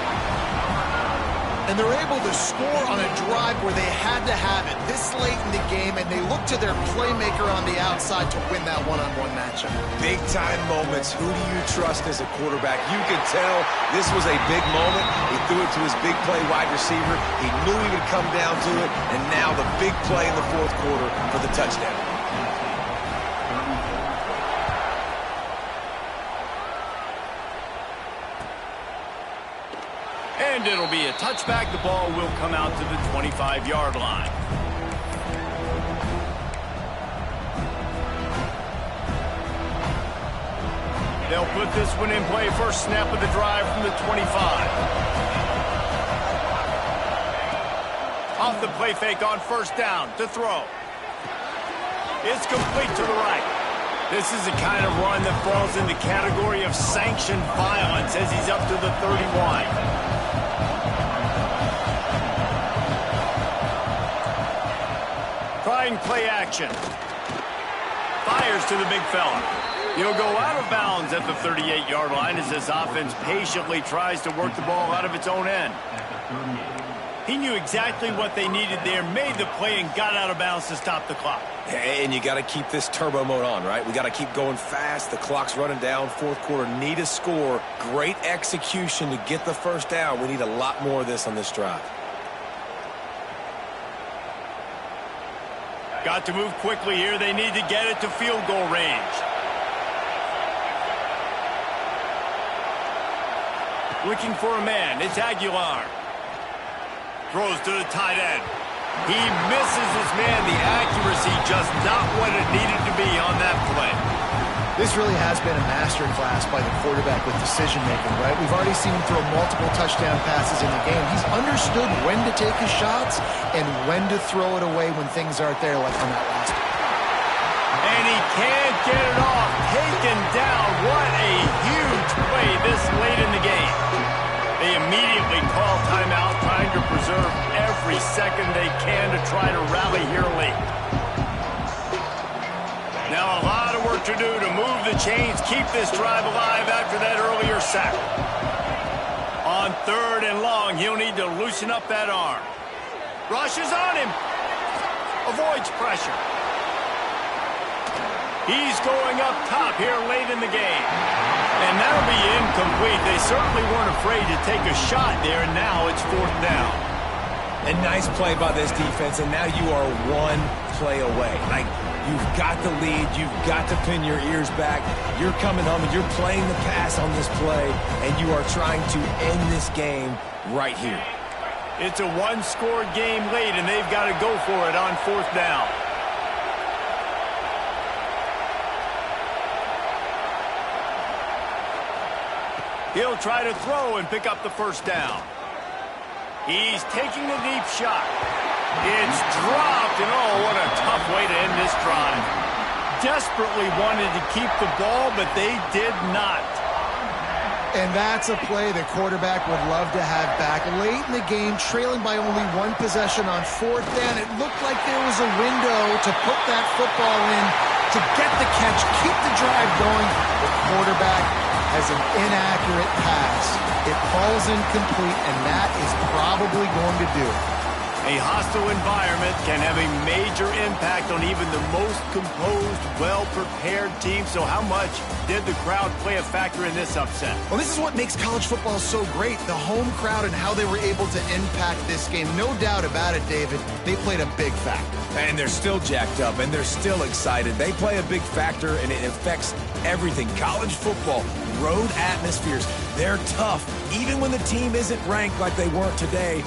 Speaker 3: And they're able to score on a drive where they had to have it this late in the game, and they look to their playmaker on the outside to win that one-on-one matchup.
Speaker 2: Big-time moments. Who do you trust as a quarterback? You could tell this was a big moment. He threw it to his big play wide receiver. He knew he would come down to it, and now the big play in the fourth quarter for the touchdown.
Speaker 1: And it'll be a touchback. The ball will come out to the 25-yard line. They'll put this one in play. First snap of the drive from the 25. Off the play fake on first down to throw. It's complete to the right. This is the kind of run that falls in the category of sanctioned violence as he's up to the 31. Trying play action. Fires to the big fella. He'll go out of bounds at the 38-yard line as this offense patiently tries to work the ball out of its own end. He knew exactly what they needed there, made the play, and got out of bounds to stop the clock.
Speaker 2: And you got to keep this turbo mode on, right? We got to keep going fast. The clock's running down. Fourth quarter, need a score. Great execution to get the first down. We need a lot more of this on this drive.
Speaker 1: Got to move quickly here. They need to get it to field goal range. Looking for a man. It's Aguilar. Throws to the tight end. He misses his man. The accuracy just not what it needed to be on that play.
Speaker 3: This really has been a masterclass by the quarterback with decision-making, right? We've already seen him throw multiple touchdown passes in the game. He's understood when to take his shots and when to throw it away when things aren't there, like on that last one.
Speaker 1: And he can't get it off. Taken down. What a huge play this late in the game. They immediately call timeout, trying to preserve every second they can to try to rally here late. Now a lot of work to do to move the chains, keep this drive alive after that earlier sack. On 3rd and long, he'll need to loosen up that arm. Rushes on him. Avoids pressure. He's going up top here late in the game. And that'll be incomplete. They certainly weren't afraid to take a shot there, and now it's 4th down.
Speaker 2: A nice play by this defense, and now you are one play away. Like, you've got the lead. You've got to pin your ears back. You're coming home, and you're playing the pass on this play, and you are trying to end this game right here.
Speaker 1: It's a one-score game late, and they've got to go for it on 4th down. He'll try to throw and pick up the first down. He's taking a deep shot. It's dropped, and oh, what a tough way to end this drive. Desperately wanted to keep the ball, but they did not.
Speaker 3: And that's a play the quarterback would love to have back. Late in the game, trailing by only one possession on 4th down, it looked like there was a window to put that football in, to get the catch, keep the drive going. The quarterback has an inaccurate pass. It falls incomplete, and that is probably going to do it.
Speaker 1: A hostile environment can have a major impact on even the most composed, well-prepared team. So how much did the crowd play a factor in this upset?
Speaker 3: Well, this is what makes college football so great, the home crowd and how they were able to impact this game. No doubt about it, David. They played a big factor.
Speaker 2: And they're still jacked up, and they're still excited. They play a big factor, and it affects everything. College football, road atmospheres, they're tough. Even when the team isn't ranked like they weren't today,